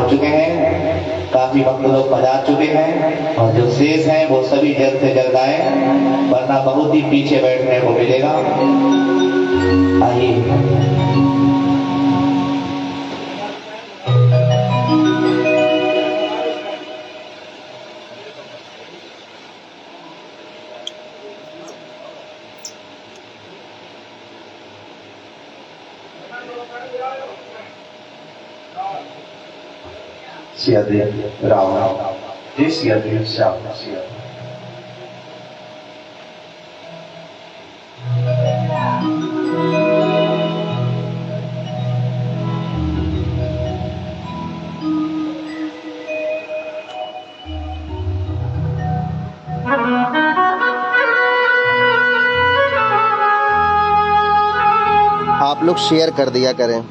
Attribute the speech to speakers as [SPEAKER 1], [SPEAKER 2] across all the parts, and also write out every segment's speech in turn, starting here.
[SPEAKER 1] हो चुके हैं, काफी भक्त लोग पधार चुके हैं और जो शेष हैं वो सभी जल्द से जल्द आए, वरना बहुत ही पीछे बैठने को मिलेगा। आइए। सियादेव राम जय सियादेव श्याम सिया।
[SPEAKER 2] आप लोग शेयर कर दिया करें,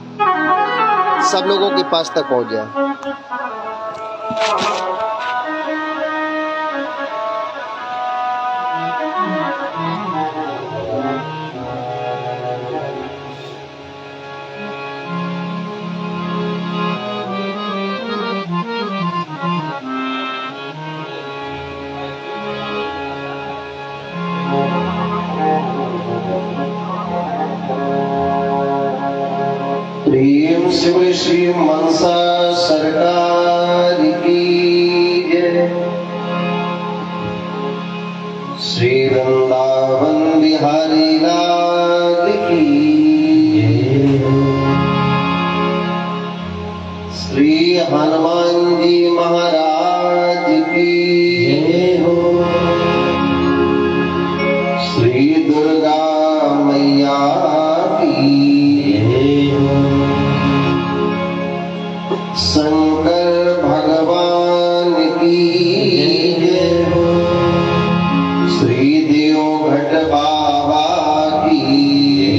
[SPEAKER 2] सब लोगों के पास तक पहुंच जाए।
[SPEAKER 1] प्रेम से बोले श्री मनसा सरकार की जय। श्री वृंदावन बिहारी लाल की जय। श्री हनुमान जी महाराज की जय हो। श्री दुर्गा मैया की शंकर भगवान की जय हो। श्री देवघट बाबा की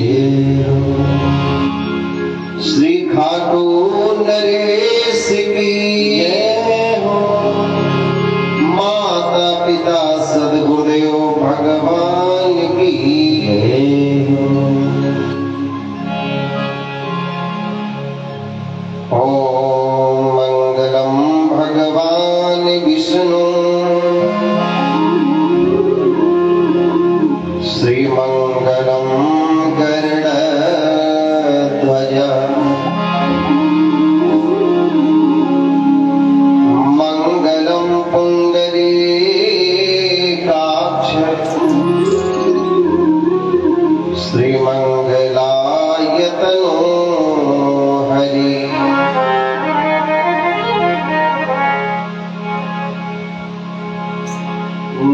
[SPEAKER 1] जय हो। श्री खाटू नरेश की जय हो। माता पिता सद्गुरुदेव भगवान की जय हो। विष्णु श्रीमंगलम गरुड़ ध्वज मंगलम पुंडरीकाक्ष श्रीमंगलाय तनो हरि।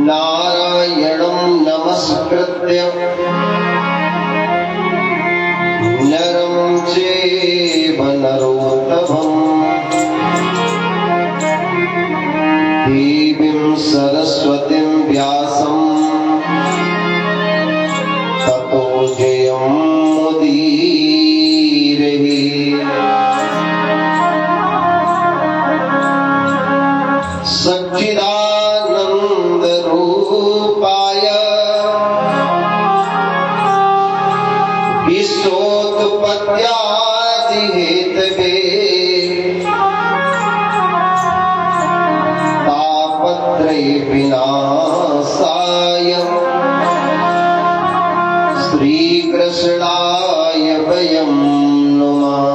[SPEAKER 1] नारायणं नमस्कृत्य नरं चैव नरोत्तमं देवीं सरस्वतीं व्यासं ततो जयं मुदीरये। सच्चिदानंद रूपाय विश्वोत्पत्त्यादि हेतवे तापत्रय विनाशाय श्रीकृष्णाय वयं नमः।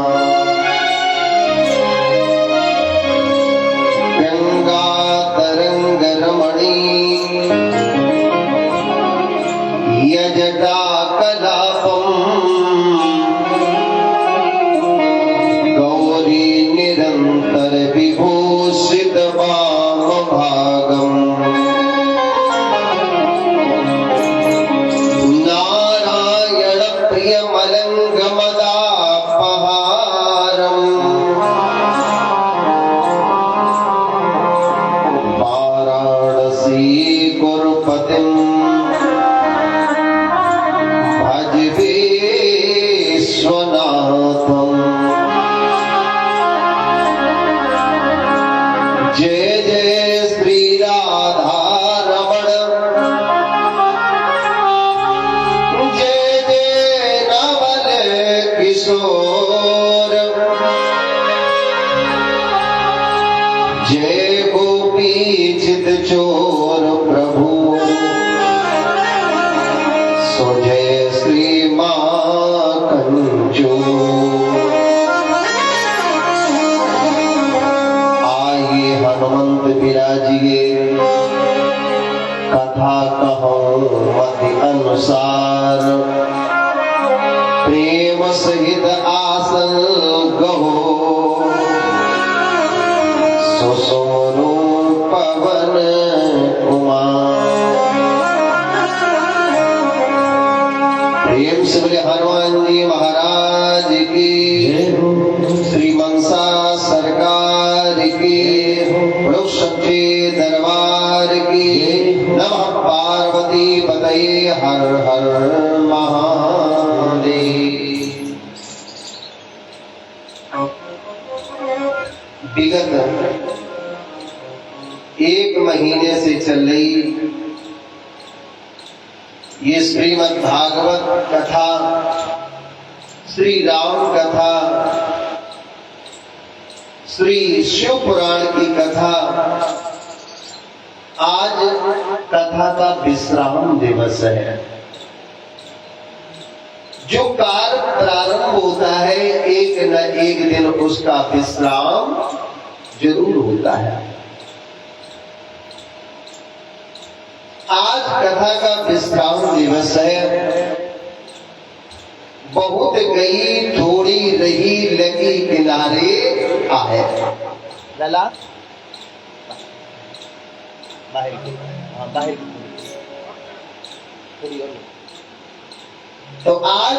[SPEAKER 1] यजटाकलापम् गौरी निरन्तर विभूषित वामभागम् नारायण प्रियमलङ्गमदापहारम् वाराणसी कुरुपतिम् जय जय श्री राधा रमण जय जय नवल किशोर
[SPEAKER 2] मति अनुसार प्रेम सहित आसन गहो सुसुमनु पवन कुमार। प्रेम से बोले हनुमान जी महाराज की, श्री मनसा सरकार की, प्रभु सच्चे दरबार की। नमः पार्वती पतये हर हर महादेव। विगत 1 महीने से चल रही ये श्रीमद् भागवत कथा, श्री राम कथा, श्री शिव पुराण की कथा। आज कथा का विश्राम दिवस है। जो कार्य प्रारंभ होता है एक न एक दिन उसका विश्राम जरूर होता है। आज कथा का विश्राम दिवस है। बहुत गई थोड़ी रही लगी किनारे आए। लला बाहर तो आज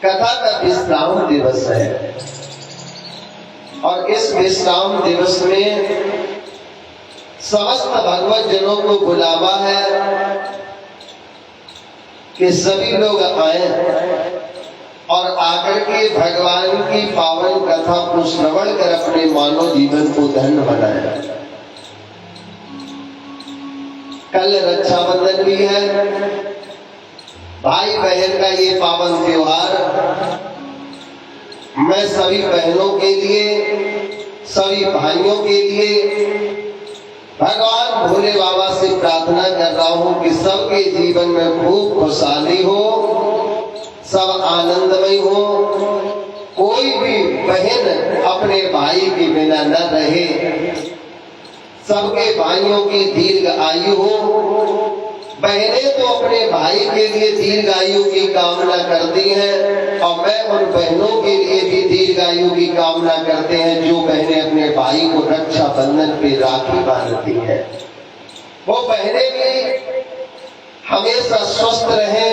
[SPEAKER 2] कथा का विश्राम दिवस है और इस विश्राम दिवस में समस्त भगवत जनों को बुलावा है कि सभी लोग आए और आकर के भगवान की पावन कथा को श्रवण कर अपने मानव जीवन को धन्य बनाए। कल रक्षाबंधन भी है, भाई बहन का ये पावन त्योहार। मैं सभी बहनों के लिए, सभी भाइयों के लिए भगवान भोले बाबा से प्रार्थना कर रहा हूं कि सबके जीवन में खूब खुशहाली हो, सब आनंदमय हो, कोई भी बहन अपने भाई के बिना न रहे, सबके भाइयों की दीर्घ आयु हो। बहनें तो अपने भाई के लिए दीर्घ आयु की कामना करती हैं और मैं उन बहनों के लिए भी दीर्घ आयु की कामना करते हैं जो बहनें अपने भाई को रक्षा बंधन पे राखी बांधती हैं। वो बहनें भी हमेशा स्वस्थ रहें,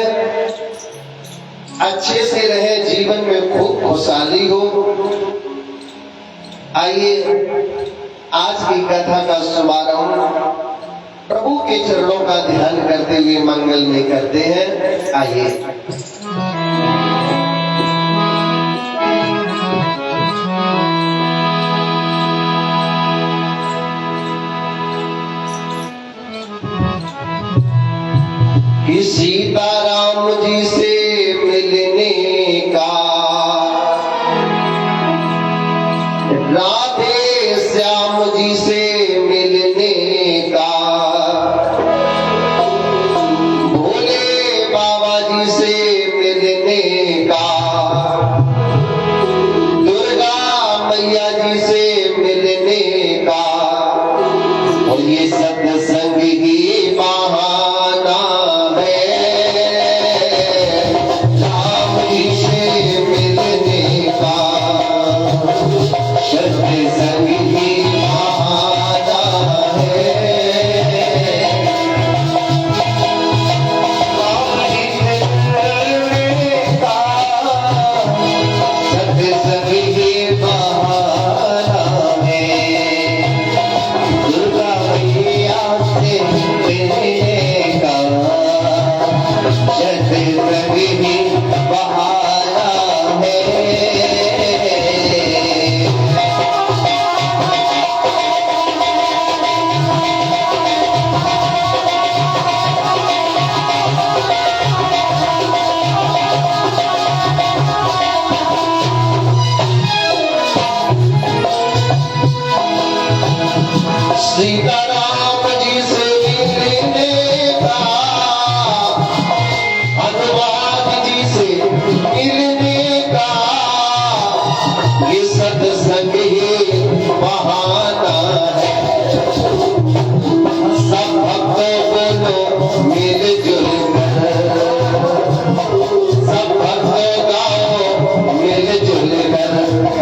[SPEAKER 2] अच्छे से रहें, जीवन में खूब खुशहाली हो। आइए आज की कथा का शुभारंभ प्रभु के चरणों का ध्यान करते हुए मंगल में करते हैं। आइए कि सीताराम जी से मिलने का, राधे श्याम जी से मिलने का, भोले बाबा जी से मिलने का, दुर्गा मैया जी से मिलने का, और ये सत्संग ही बहाना है। मिलजुल कर, सब भक्त गाओ मिलजुल कर,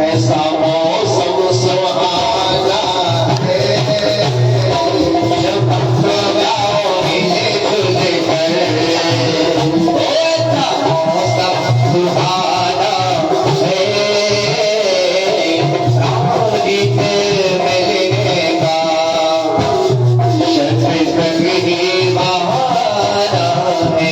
[SPEAKER 2] ऐसा मौसम सुहाना है। जब भक्त गाओ मिलजुल कर, ऐसा मौसम सुहाना है। राम गीत मिलने का ही बहाना है।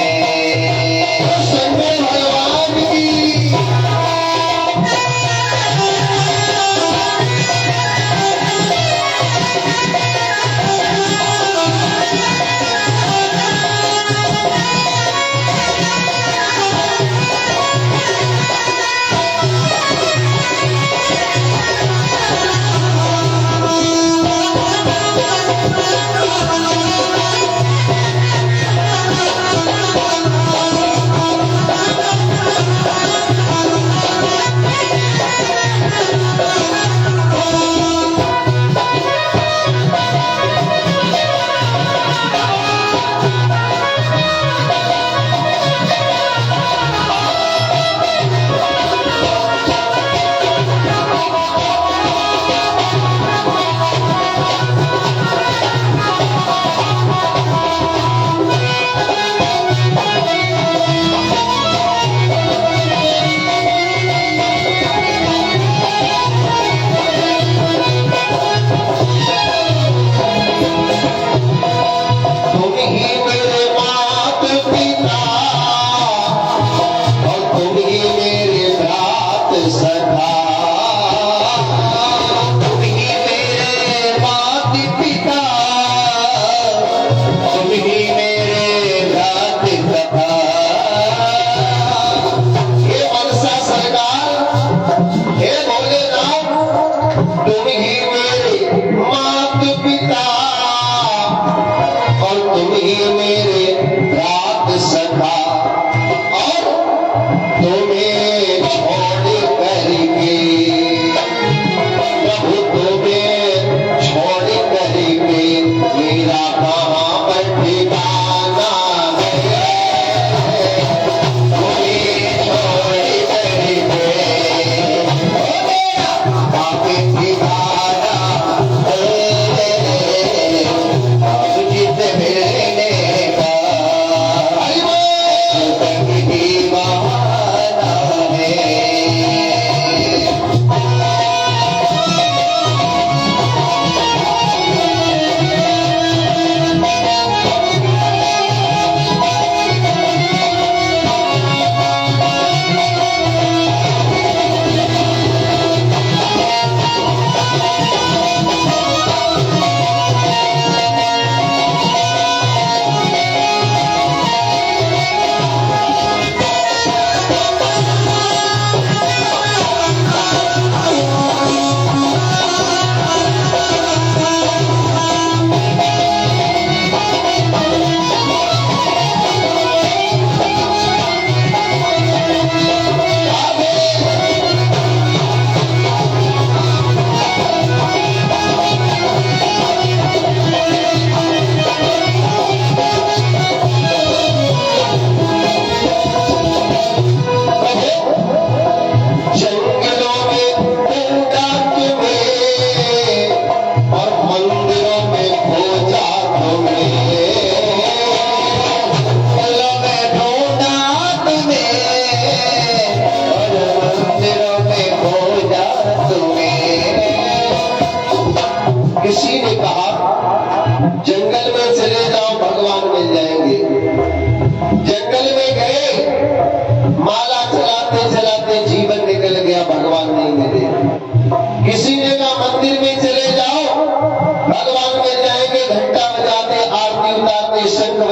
[SPEAKER 2] संगे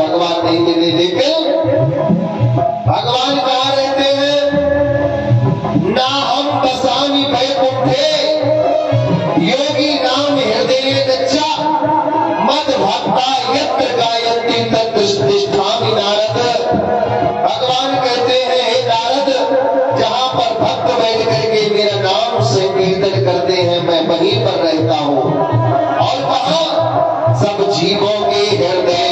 [SPEAKER 2] भगवान की करते हैं, मैं वहीं पर रहता हूँ। और वहां सब जीवों के हृदय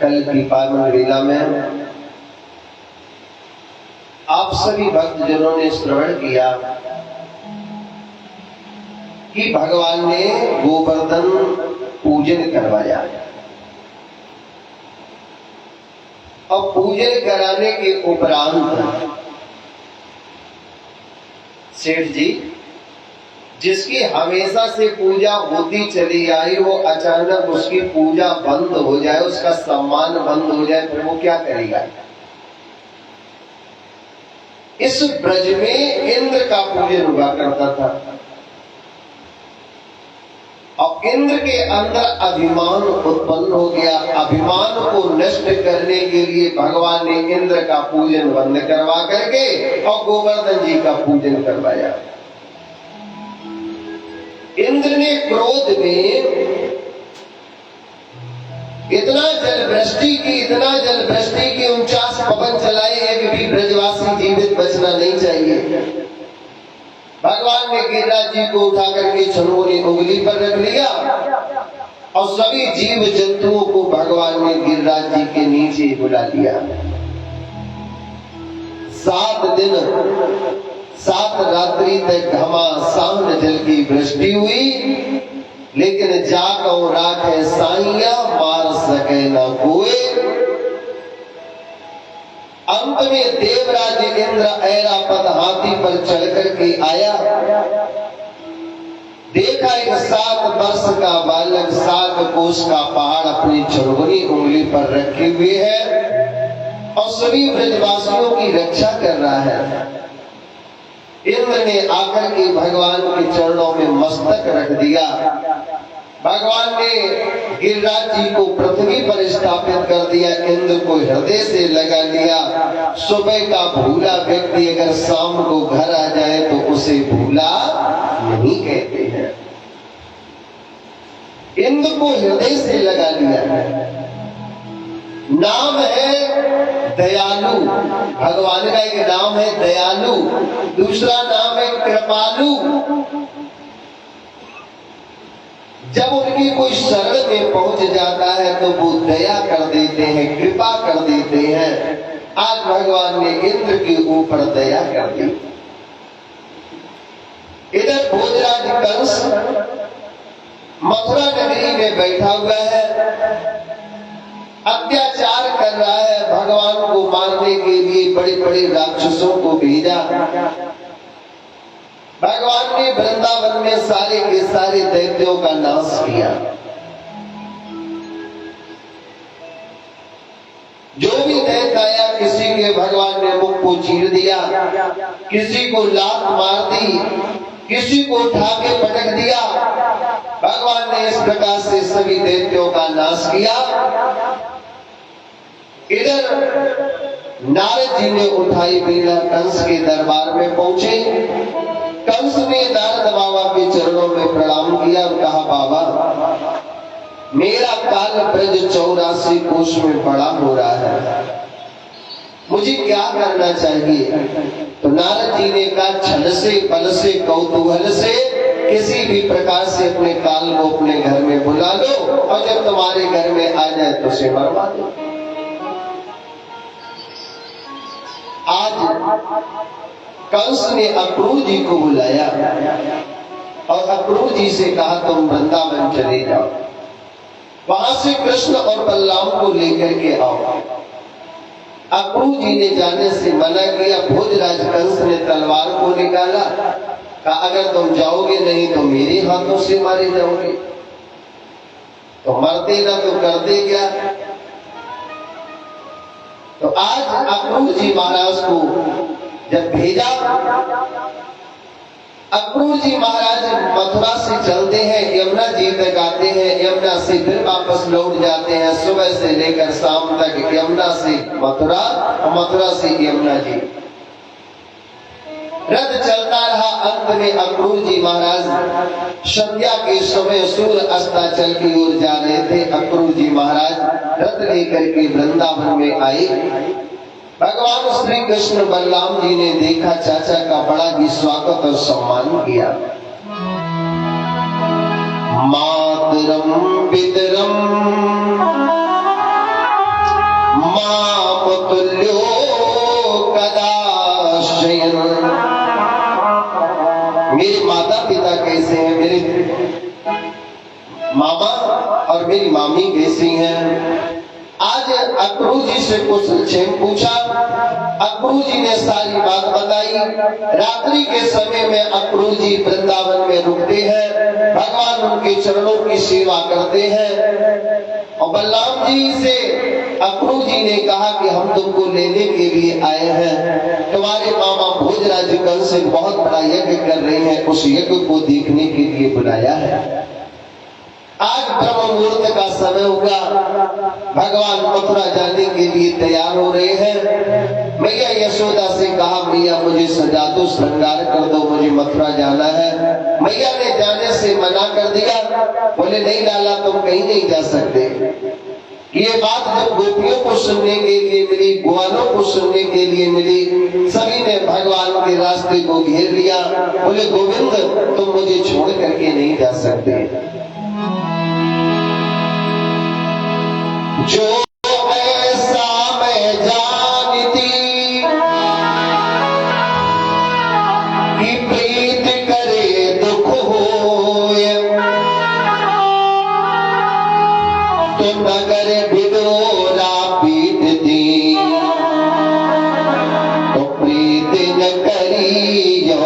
[SPEAKER 2] कल की पावन लीला में आप सभी भक्तजनों ने श्रवण किया कि भगवान ने गोवर्धन पूजन करवाया और पूजन कराने के उपरांत सेठ जी जिसकी हमेशा से पूजा होती चली आई वो अचानक उसकी पूजा बंद हो जाए, उसका सम्मान बंद हो जाए, फिर वो क्या करेगा। इस ब्रज में इंद्र का पूजन हुआ करता था और इंद्र के अंदर अभिमान उत्पन्न हो गया। अभिमान को नष्ट करने के लिए भगवान ने इंद्र का पूजन बंद करवा करके और गोवर्धन जी का पूजन करवाया। इंद्र ने क्रोध में इतना जल वृष्टि की 49 पवन चलाए, एक भी ब्रजवासी जीवित बचना नहीं चाहिए। भगवान ने गिरिराज जी को उठा करके छनुओं ने उंगली पर रख लिया और सभी जीव जंतुओं को भगवान ने गिरिराज जी के नीचे बुला लिया। 7 दिन 7 रात्रि तक घमासान जल की वृष्टि हुई, लेकिन जाको राखे साइया मार सके न कोई। अंत में देवराज इंद्र ऐरावत हाथी पर चढ़ करके आया। देखा एक 7 वर्ष का बालक 7 कोस का पहाड़ अपनी छुड़गुनी उंगली पर रखे हुए है और सभी ब्रजवासियों की रक्षा कर रहा है। इंद्र ने आकर के भगवान के चरणों में मस्तक रख दिया। भगवान ने गिरिराज जी को पृथ्वी पर स्थापित कर दिया, इंद्र को हृदय से लगा लिया। सुबह का भूला व्यक्ति अगर शाम को घर आ जाए तो उसे भूला नहीं कहते हैं। इंद्र को हृदय से लगा लिया है। नाम है दयालु, भगवान का एक नाम है दयालु, दूसरा नाम है कृपालु। जब उनकी कोई शरण में पहुंच जाता है तो वो दया कर देते हैं, कृपा कर देते हैं। आज भगवान ने इंद्र के ऊपर दया कर दी। इधर भोजराज कंस मथुरा नगरी में बैठा हुआ है, अत्याचार कर रहा है। भगवान को मारने के लिए बड़े बड़े राक्षसों को भेजा। भगवान ने वृंदावन में सारे के सारे दैत्यों का नाश किया। जो भी दैत्य आया किसी के भगवान ने मुख को चीर दिया, किसी को लात मार दी, किसी को उठा के पटक दिया। भगवान ने इस प्रकार से सभी दैत्यों का नाश किया। इधर नारद जी ने उठाई बीड़ा कंस के दरबार में पहुंचे। कंस ने नारद बाबा के चरणों में प्रणाम किया और कहा, बाबा मेरा काल ब्रज 84 कोश में बड़ा हो रहा है, मुझे क्या करना चाहिए। तो नारद जी ने कहा, छल से बल से कौतूहल से किसी भी प्रकार से अपने काल को अपने घर में बुला लो और जब तुम्हारे घर में आ जाए तो उसे मरवा दो। आज कंस ने अक्रूर जी को बुलाया और अक्रूर जी से कहा, तुम वृंदावन चले जाओ, वहां से कृष्ण और बलराम को लेकर के आओ। अक्रूर जी ने जाने से मना किया। भोजराज कंस ने तलवार को निकाला, कहा अगर तुम जाओगे नहीं तो मेरे हाथों से मारे जाओगे। तो मरते ना तो कर दे क्या। तो आज अक्रूर जी महाराज को जब भेजा, अक्रूर जी महाराज मथुरा से चलते हैं, यमुना जी तक आते हैं, यमुना से फिर वापस लौट जाते हैं। सुबह से लेकर शाम तक यमुना से मथुरा और मथुरा से यमुना जी रथ चलता रहा। अंत में अक्रूर जी महाराज संध्या के समय सूर्य अस्ताचल की ओर जा रहे थे। अक्रूर जी महाराज रथ लेकर के वृंदावन में आए। भगवान श्री कृष्ण बलराम जी ने देखा, चाचा का बड़ा ही स्वागत और सम्मान किया। मातरम पितरम कैसे हैं, मेरे मामा और मेरी मामी कैसी हैं। आज अक्रू जी से कुछ पूछा, अक्रू जी ने सारी बात बताई। रात्रि के समय में अक्रू जी वृंदावन में रुकते हैं, भगवान उनके चरणों की सेवा करते हैं। और बलराम जी से अक्रू जी ने कहा कि हम तुमको लेने के लिए आए हैं, तुम्हारे मामा भोजराज कल से बहुत बड़ा यज्ञ कर रहे हैं, उस यज्ञ को देखने के लिए बुलाया है। आज ब्रह्म मुहूर्त का समय होगा, भगवान मथुरा जाने के लिए तैयार हो रहे हैं। मैया यशोदा से कहा, मैया मुझे सजा दो, श्रृंगार कर दो, मुझे मथुरा जाना है। मैया ने जाने से मना कर दिया, बोले नहीं लाला तुम कहीं नहीं जा सकते। ये बात जब गोपियों को सुनने के लिए मिली, ग्वालों को सुनने के लिए मिली, सभी ने भगवान के रास्ते को घेर लिया। बोले गोविंद तुम मुझे छोड़ करके नहीं जा सकते। जो ऐसा मैं जानती कि प्रीत करे दुख होए, तो नगर भिडोरा पीटती, तो प्रीत न करियो।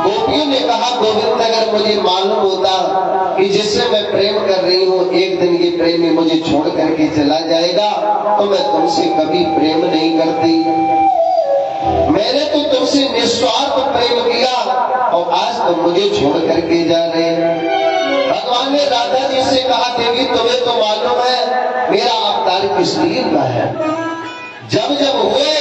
[SPEAKER 2] गोपियों ने कहा, गोविंद अगर मुझे मालूम होता कि जिससे मैं प्रेम कर रही हूँ एक दिन ये प्रेमी मुझे छोड़ करके चला जाएगा, तो मैं तुमसे कभी प्रेम नहीं करती। मैंने तो तुमसे निस्वार्थ प्रेम किया और आज तुम मुझे छोड़ करके जा रहे हैं। भगवान ने राधा जी से कहा, देवी तुम्हें तो मालूम है मेरा अवतार किस लिए का है। जब जब हुए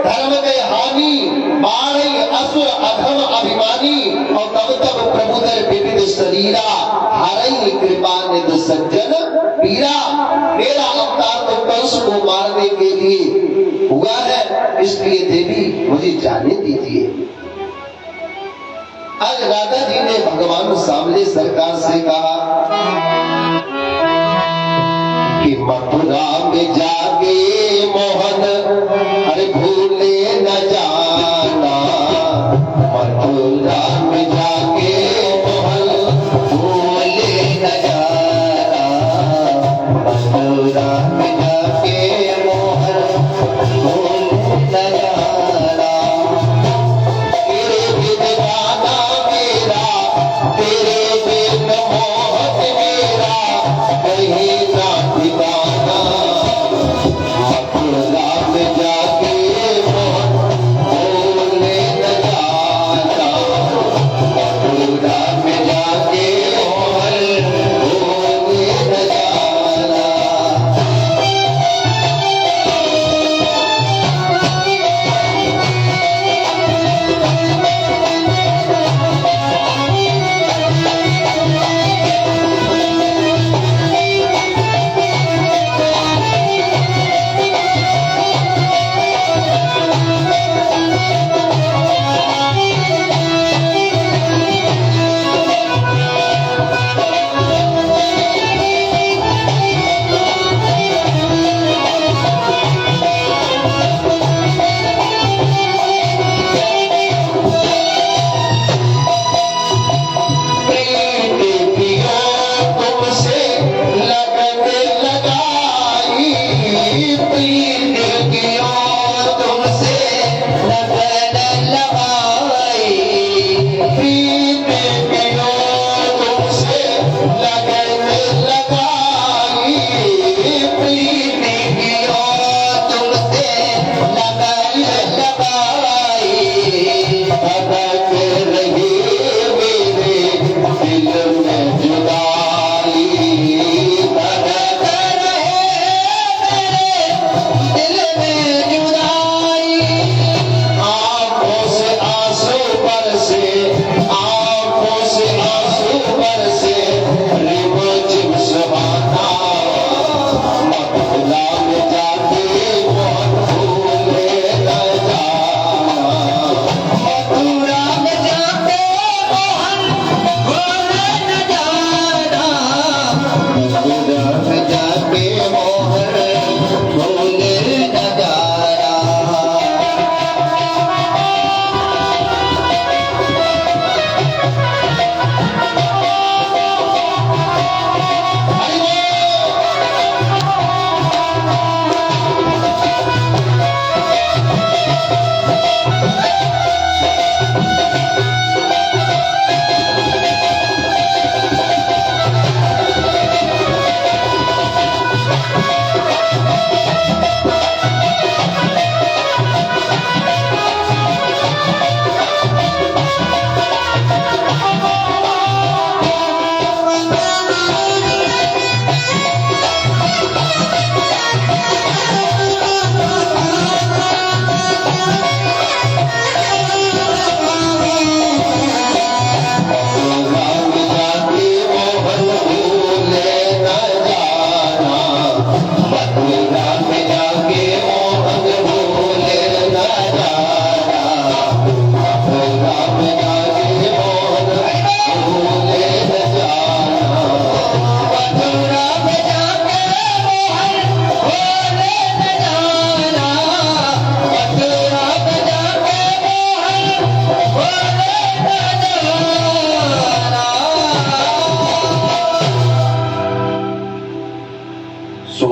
[SPEAKER 2] धर्म के हानि, मारई असुर अधम अभिमानी, और तब तब प्रभुदर विविध शरीरा, हरई कृपा निध सज्जन पीरा। मेरा अवतार तो कंस को मारने के लिए हुआ है, इसलिए देवी मुझे जाने दीजिए। आज राधा जी ने भगवान सामने सरकार से कहा कि मथुरा में जाके मोहन अरे भूले न जाना, मथुरा में जाके मोहन भूले न जाना, मथुरा में जाके मोहन भूले न जाना। तेरे बिन गाना मेरा, तेरे बिन मोहन मेरा, कहीं ना ठिकाना, मथुरा में जाके मोहन भूले न जाना।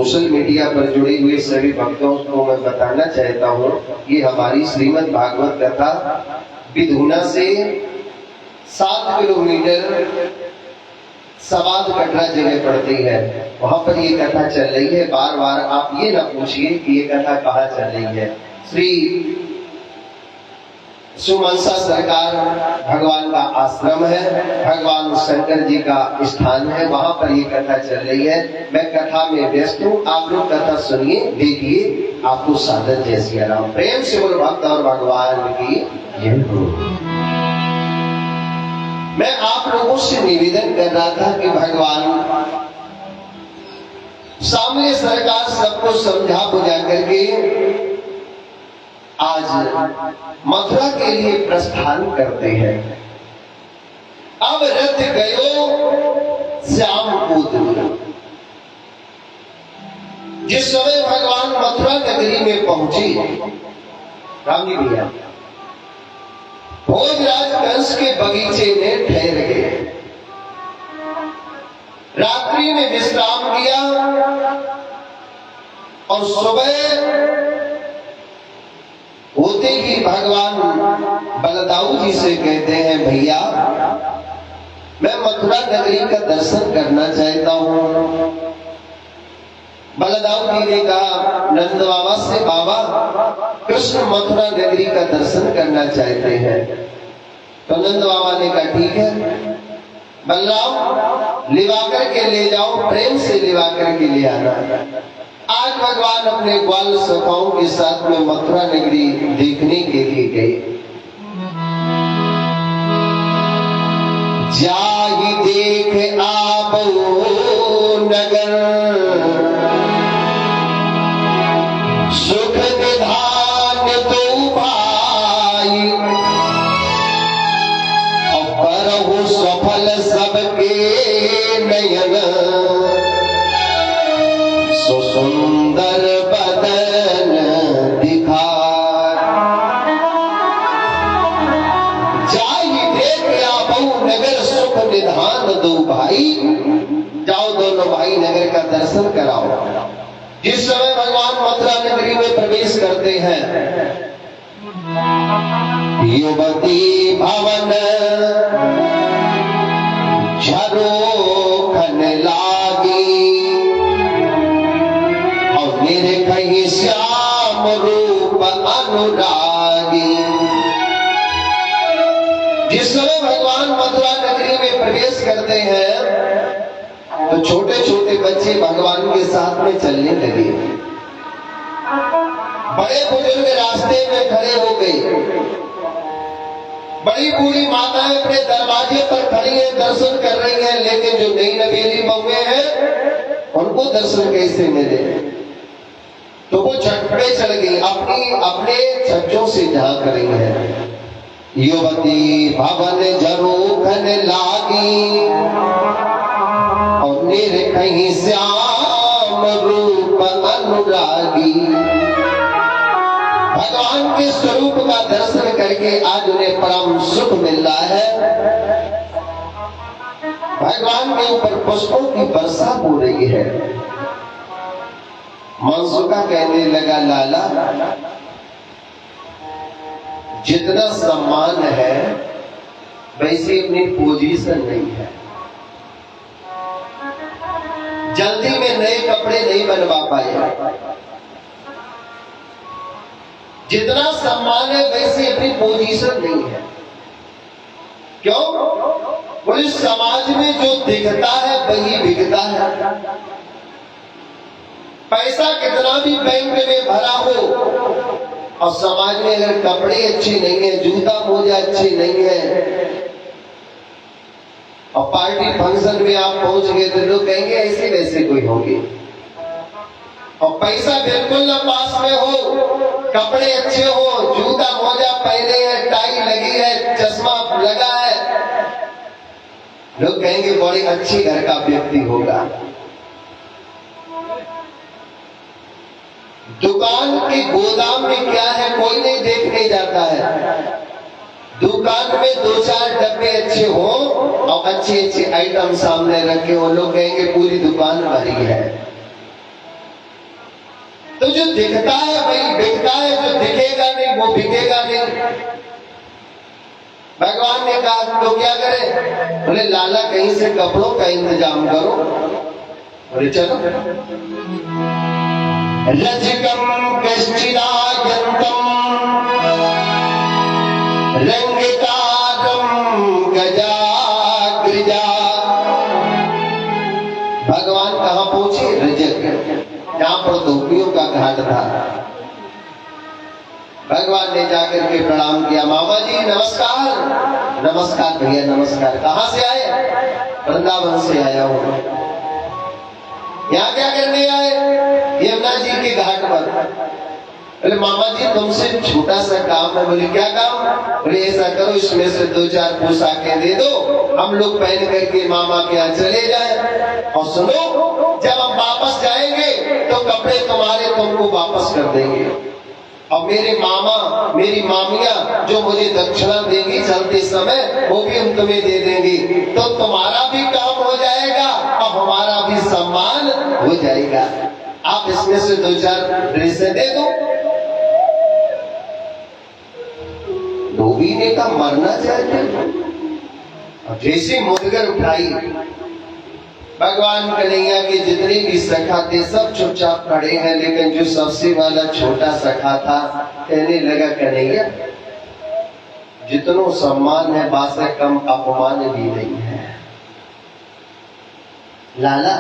[SPEAKER 2] सोशल मीडिया पर जुड़े हुए सभी भक्तों को मैं बताना चाहता हूँ, ये हमारी श्रीमद् भागवत कथा विधुना से 7 किलोमीटर सवाद कटरा जगह पड़ती है, वहां पर ये कथा चल रही है। बार बार आप ये ना पूछिए कि ये कथा कहाँ चल रही है। श्री सुमनसा सरकार भगवान का आश्रम है, भगवान शंकर जी का स्थान है, वहां पर ये कथा चल रही है। मैं कथा में व्यस्त हूँ, आप लोग कथा सुनिए, देखिए, आपको सादर जय सिया राम। प्रेम से बोलो भक्त और भगवान की जय हो। मैं आप लोगों से निवेदन कर रहा था कि भगवान सामने सरकार सबको समझा बुझा करके आज मथुरा के लिए प्रस्थान करते हैं। अब रथ गयो श्याम को दूर। जिस समय भगवान मथुरा नगरी में पहुंचे, राम जी भैया भोजराज कंस के बगीचे में ठहर गए, रात्रि में विश्राम किया और सुबह होते ही भगवान बलदाऊ जी से कहते हैं, भैया मैं मथुरा नगरी का दर्शन करना चाहता हूँ। बलदाऊ जी ने कहा नंद बाबा से, बाबा कृष्ण मथुरा नगरी का दर्शन करना चाहते हैं। तो नंद बाबा ने कहा ठीक है, बलराम लिवा करके ले जाओ, प्रेम से लिवा करके ले आना। आज भगवान अपने ग्वाल सखाओं के साथ में मथुरा नगरी देखने के लिए गए। जाहि देख आप नगर सुख निधान तो भाई, और करहु सफल सबके नयन, सो सुंदर बदन दिखार। जाहि देख आपहु नगर सुख निधान दो भाई, जाओ दोनों भाई नगर का दर्शन कराओ। जिस समय भगवान मथुरा नगरी में प्रवेश करते हैं, युवती भवन झरोखन लागी, और मेरे कहीं श्याम रूप अनुरागी। जिस समय भगवान मथुरा नगरी में प्रवेश करते हैं तो छोटे छोटे बच्चे भगवान के साथ में चलने लगे, बड़े बुजुर्ग रास्ते में खड़े हो गए, बड़ी बूढ़ी माताएं अपने दरवाजे पर खड़ी हैं, दर्शन कर रही हैं, लेकिन जो नई नवेली बहुएं हैं उनको दर्शन कैसे मिले। तो वो झटपटे चल गई, अपने छज्जों से झांक रही है। युवती भवन झरोखन लागी, और मेरे कहीं श्याम रूप अनुरागी। भगवान के स्वरूप का दर्शन करके आज उन्हें परम सुख मिल रहा है। भगवान के ऊपर पुष्पों की वर्षा हो रही है। मनसुखा कहने लगा, लाला जितना सम्मान है वैसे अपनी पोजीशन नहीं है। जल्दी में नए कपड़े नहीं बनवा पाए, जितना सम्मान है वैसे अपनी पोजीशन नहीं है। क्यों? बोले समाज में जो दिखता है वही बिकता है। पैसा कितना भी बैंक में भरा हो और समाज में अगर कपड़े अच्छे नहीं है, जूता मोजा अच्छे नहीं है, और पार्टी फंक्शन में आप पहुंच गए तो लोग कहेंगे ऐसे वैसे कोई होंगे। और पैसा बिल्कुल ना पास में हो, कपड़े अच्छे हो, जूता मोजा पहने हैं, टाई लगी है, चश्मा लगा है, लोग कहेंगे बड़े अच्छे घर का व्यक्ति होगा। दुकान के गोदाम में क्या है कोई नहीं देखने जाता है। दुकान में 2-4 डब्बे अच्छे हो और अच्छे अच्छे आइटम सामने रखे हो, लोग कहेंगे पूरी दुकान भरी है। तो जो दिखता है वही बिकता है, जो दिखेगा नहीं वो बिकेगा नहीं। भगवान ने कहा तो क्या करें? बोले लाला कहीं से कपड़ों का इंतजाम करो। बोले चलो। रजकम कश्चिदायंतम रंगकारम गजाग्रजा। भगवान कहाँ पहुंचे? रजक, जहां पर धोबियों का घाट था। भगवान ने जाकर के प्रणाम किया। मामा जी नमस्कार। नमस्कार भैया नमस्कार। कहाँ से आए? वृंदावन से आया हूँ। यहाँ क्या करने आए? यमुना जी के घाट पर। बोले मामा जी तुमसे छोटा सा काम है। बोले क्या काम? बोले ऐसा करो इसमें से 2-4 पोशाकें दे दो, हम लोग पहन करके मामा के यहाँ चले जाए। और सुनो, जब हम वापस जाएंगे तो कपड़े तुम्हारे तुमको वापस कर देंगे, और मेरे मामा मेरी मामियां जो मुझे दक्षिणा देंगी चलते समय वो भी हम तुम्हें दे देंगे। तो तुम्हारा भी काम हो जाएगा और हमारा भी सम्मान हो जाएगा। आप इसमें से 2-4 ड्रेसें दे दो। धोबी ने कहा मरना चाहिए। जैसे मुदगर उठाई, भगवान कन्हैया के जितने भी सखा थे सब चुपचाप खड़े हैं, लेकिन जो सबसे वाला छोटा सखा था कहने लगा कन्हैया जितनो सम्मान है बासे कम अपमान भी नहीं है। लाला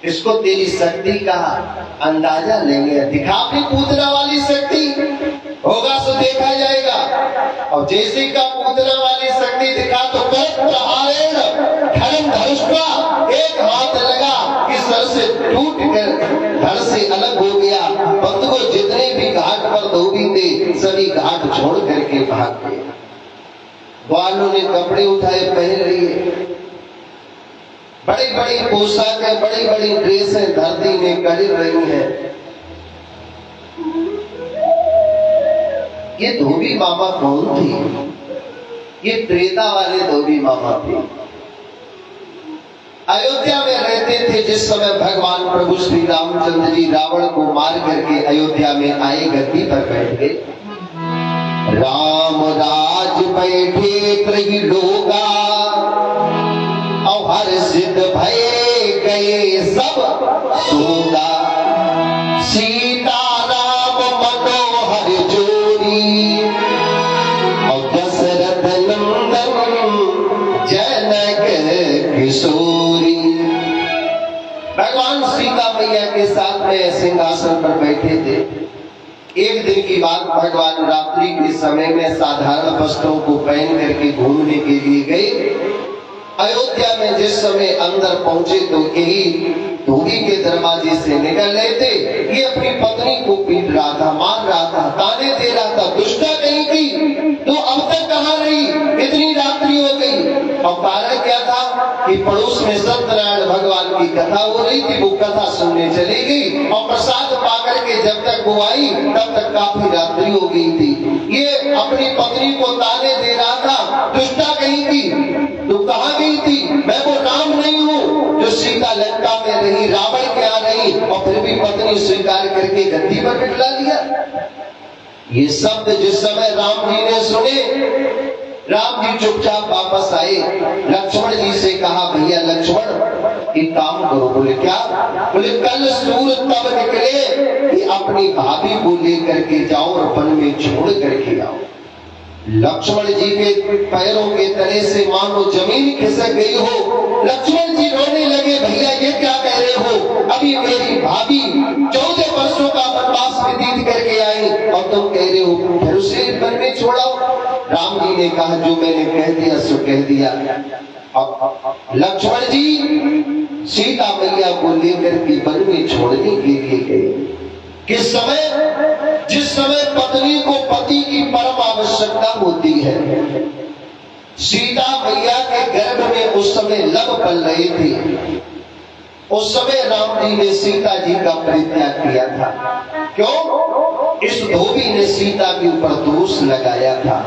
[SPEAKER 2] इसको तेरी शक्ति का अंदाजा लेंगे, दिखा भी पूतना वाली शक्ति, होगा तो देखा जाएगा। और जैसे का पूतना वाली शक्ति दिखा तो धर्म धनुष का एक हाथ लगा कि सर से टूट कर धड़ से अलग हो गया। बंधुओं जितने भी घाट पर धोबी थे सभी घाट छोड़ करके भाग गए। ग्वालों ने कपड़े उठाए पहन लिए, बड़ी बड़ी पोशाकें बड़ी बड़ी ड्रेसें धरती में कड़ी रही हैं। ये धोबी मामा कौन थी? ये त्रेता वाले धोबी मामा थे। अयोध्या में रहते थे जिस समय भगवान प्रभु श्री रामचंद्र जी रावण को मार करके अयोध्या में आए, गद्दी पर बैठ गए। राम राज बैठे त्रिलोका और हर्षित भय गए सब सोगा। सीता राम मनोहर जोड़ी और दशरथ नंदन जनक किशोरी। भगवान सीता मैया के साथ में सिंहासन पर बैठे थे। एक दिन की बात, भगवान रात्रि के समय में साधारण वस्त्रों को पहन करके घूमने के लिए गए। अयोध्या में जिस समय अंदर पहुंचे तो यही धोबी के दरवाजे से निकल रहे थे। ये अपनी पत्नी को पीट रहा था, मार रहा था, ताने दे रहा था, दुष्टा कहीं की तो अब तक कहाँ रही, इतनी रात्रि हो गई। और कारण क्या था कि पड़ोस में सत्यनारायण भगवान की कथा हो रही थी, वो कथा सुनने चली गई और प्रसाद पाकर के जब तक वो आई तब तक काफी रात्रि हो गई थी। ये अपनी पत्नी को ताने दे रहा था, दुष्टा कहीं की तो कहाँ गई थी, मैं वो राम नहीं हूँ जो सीता लंका में रही, रावण के यहाँ रही और फिर भी पत्नी स्वीकार करके गद्दी पर बिठला लिया। ये शब्द जिस समय राम जी ने सुने, राम जी चुपचाप वापस आए। लक्ष्मण जी से कहा भैया लक्ष्मण एक काम करो। बोले क्या? बोले कल सूर्य तब निकले कि अपनी भाभी को लेकर के जाओ और वन में छोड़ करके आओ। लक्ष्मण जी के पैरों के तले से मानो जमीन खिसक गई हो। लक्ष्मण जी रोने लगे, भैया ये क्या कह रहे हो? अभी मेरी भाभी 14 वर्षों का वनवास व्यतीत करके आई और तुम कह रहे हो फिर उसे वन में छोड़ाओ। राम जी ने कहा जो मैंने कह दिया सो कह दिया। लक्ष्मण जी सीता मैया को लेकर के वन में छोड़ने के लिए गए। किस समय? जिस समय पत्नी को पति की परम आवश्यकता होती है। सीता मैया के गर्भ में उस समय लव पल रहे थे। उस समय राम जी ने सीता जी का परित्याग किया था। क्यों? इस धोबी ने सीता के ऊपर दोष लगाया था।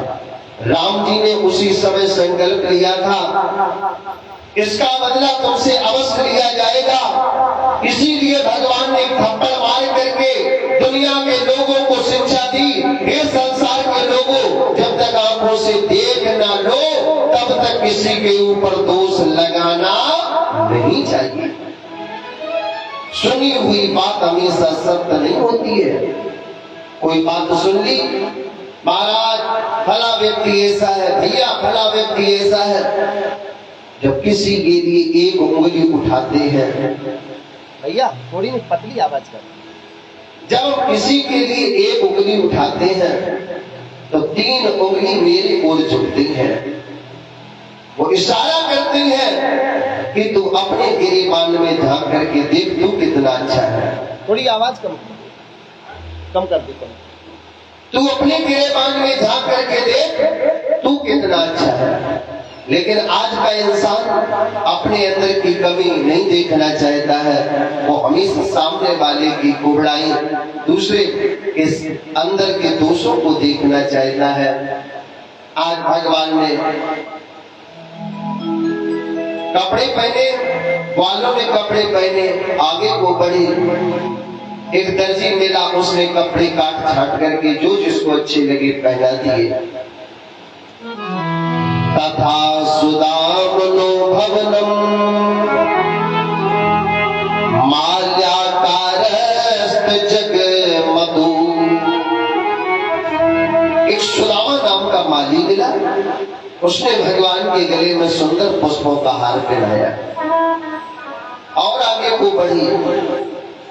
[SPEAKER 2] राम जी ने उसी समय संकल्प लिया था इसका बदला तुमसे अवश्य लिया जाएगा। इसीलिए भगवान ने थप्पड़ मार करके दुनिया के लोगों को शिक्षा दी, हे संसार के लोगों, जब तक आंखों से देख ना लो तब तक किसी के ऊपर दोष लगाना नहीं चाहिए। सुनी हुई बात हमेशा सत्य नहीं होती है। कोई बात सुन ली, महाराज फला व्यक्ति ऐसा है, भैया फला व्यक्ति ऐसा है, जब किसी के लिए एक उंगली उठाते हैं,
[SPEAKER 3] भैया थोड़ी पतली आवाज कर,
[SPEAKER 2] जब किसी के लिए एक उंगली उठाते हैं तो 3 उंगली मेरी ओर झुकती हैं। वो इशारा करती है कि तू अपने गिरेबान में झांक करके देख, तू कितना अच्छा है।
[SPEAKER 3] थोड़ी आवाज कम कर दे, कम।
[SPEAKER 2] तू अपने गिरेबान में झांक करके देख, तू कितना अच्छा है। लेकिन आज का इंसान अपने अंदर की कमी नहीं देखना चाहता है, वो हमेशा सामने वाले की कुबड़ाई, दूसरे के अंदर के दोषों को देखना चाहता है। आज भगवान ने कपड़े पहने, वालों ने कपड़े पहने, आगे को बढ़ी, एक दर्जी मिला, उसने कपड़े काट छाट करके जो जिसको अच्छे लगे पहना दिए। तथा सुदामनो भवनम माल्याकारस्त जगमधु। एक सुदामा नाम का माली मिला, उसने भगवान के गले में सुंदर पुष्पों का हार पहनाया और आगे को बढ़ी।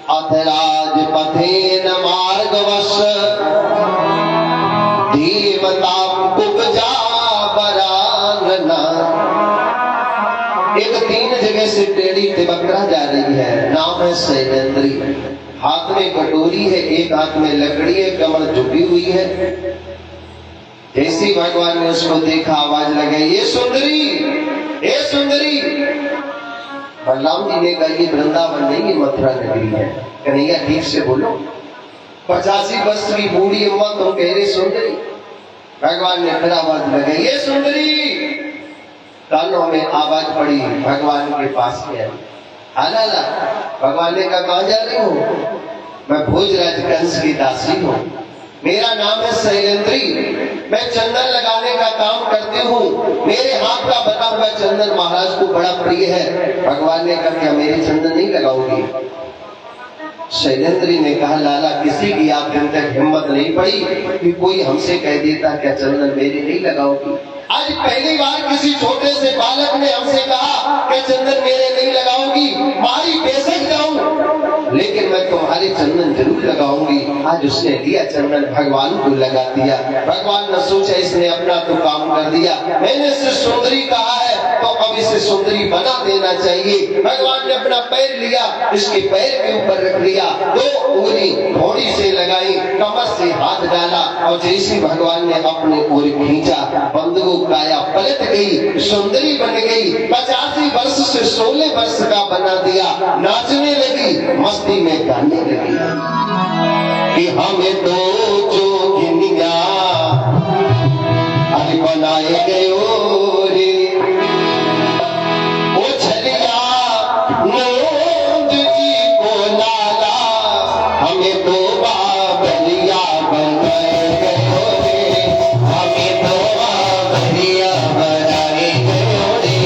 [SPEAKER 2] अथराज पथेन मार्गवश धीमताम कुब्जा बरांगना। एक 3 जगह से टेढ़ी तिबकरा जा रही है, नाम है शैलेंद्री। हाथ में कटोरी है, एक हाथ में लकड़ी है, कमर झुकी हुई है। जैसे भगवान ने उसको देखा, आवाज लगाई, ये सुंदरी, ये सुंदरी। बलराम जी ने कहा, ये वृंदावन नहीं, ये मथुरा नगरी है। कन्हैया ठीक से बोलो, 85 वर्ष की बूढ़ी अम्मा तुम कह रही सुंदरी। भगवान ने फिर आवाज लगाई, ये सुंदरी। कानों में आवाज पड़ी, भगवान के पास गया। आला भगवान ने कहा, कहां जा रही हूँ? मैं भोजराज कंस की दासी हूँ, मेरा नाम है शैलेंद्री, मैं चंदन लगाने का काम करती हूँ। मेरे हाथ का बना हुआ चंदन महाराज को बड़ा प्रिय है। भगवान ने कहा, क्या मेरी चंदन नहीं लगाओगी? शैलेंद्री ने कहा, लाला किसी की आप दिन तक हिम्मत नहीं पड़ी कि कोई हमसे कह देता क्या चंदन मेरी नहीं लगाओगी। आज पहली बार किसी छोटे से बालक ने हमसे कहा कि चंदन मेरे नहीं लगाओगी। मारी बेशक जाऊं, लेकिन मैं तुम्हारे चंदन जरूर लगाऊंगी। आज उसने लिया चंदन, भगवान को लगा दिया। भगवान ने सोचा इसने अपना तो काम कर दिया, मैंने इसे सुंदरी कहा है तो अब इसे सुंदरी बना देना चाहिए। भगवान ने अपना पैर लिया, इसके पैर के ऊपर रख लिया, 2 उंगली घोड़ी से लगाई, कमर से हाथ डाला और जैसे भगवान ने अपने ओर खींचा, बंधु काया पलट गई, सुंदरी बन गई। 85 वर्ष से 16 वर्ष का बना दिया। नाचने लगी, मस्ती में गाने लगी कि हमें तो जोगिनिया अरे बनाए गए रे, ओ छलिया नंद जी को लाला, हमें तो बाबलिया बनाए गए रे, हमें तो बाबलिया बनाए गए रे,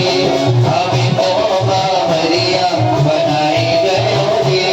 [SPEAKER 2] हमें तो बाबलिया बनाए गए रे।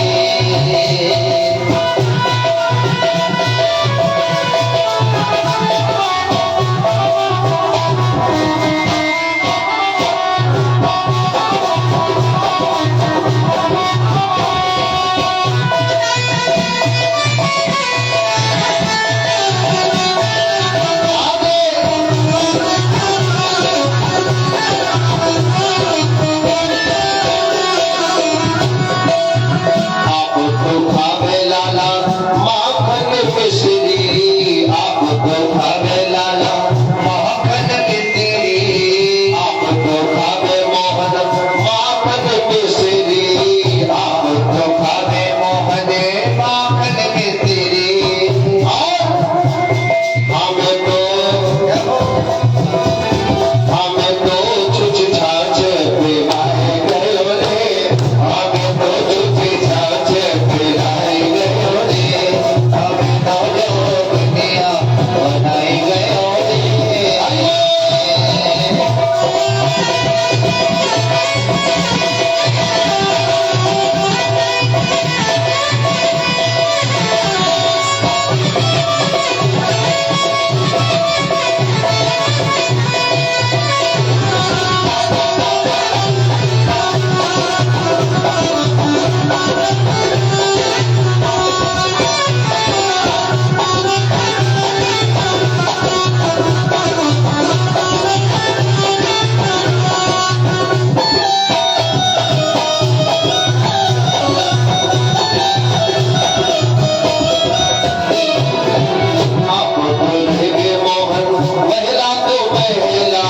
[SPEAKER 2] पहला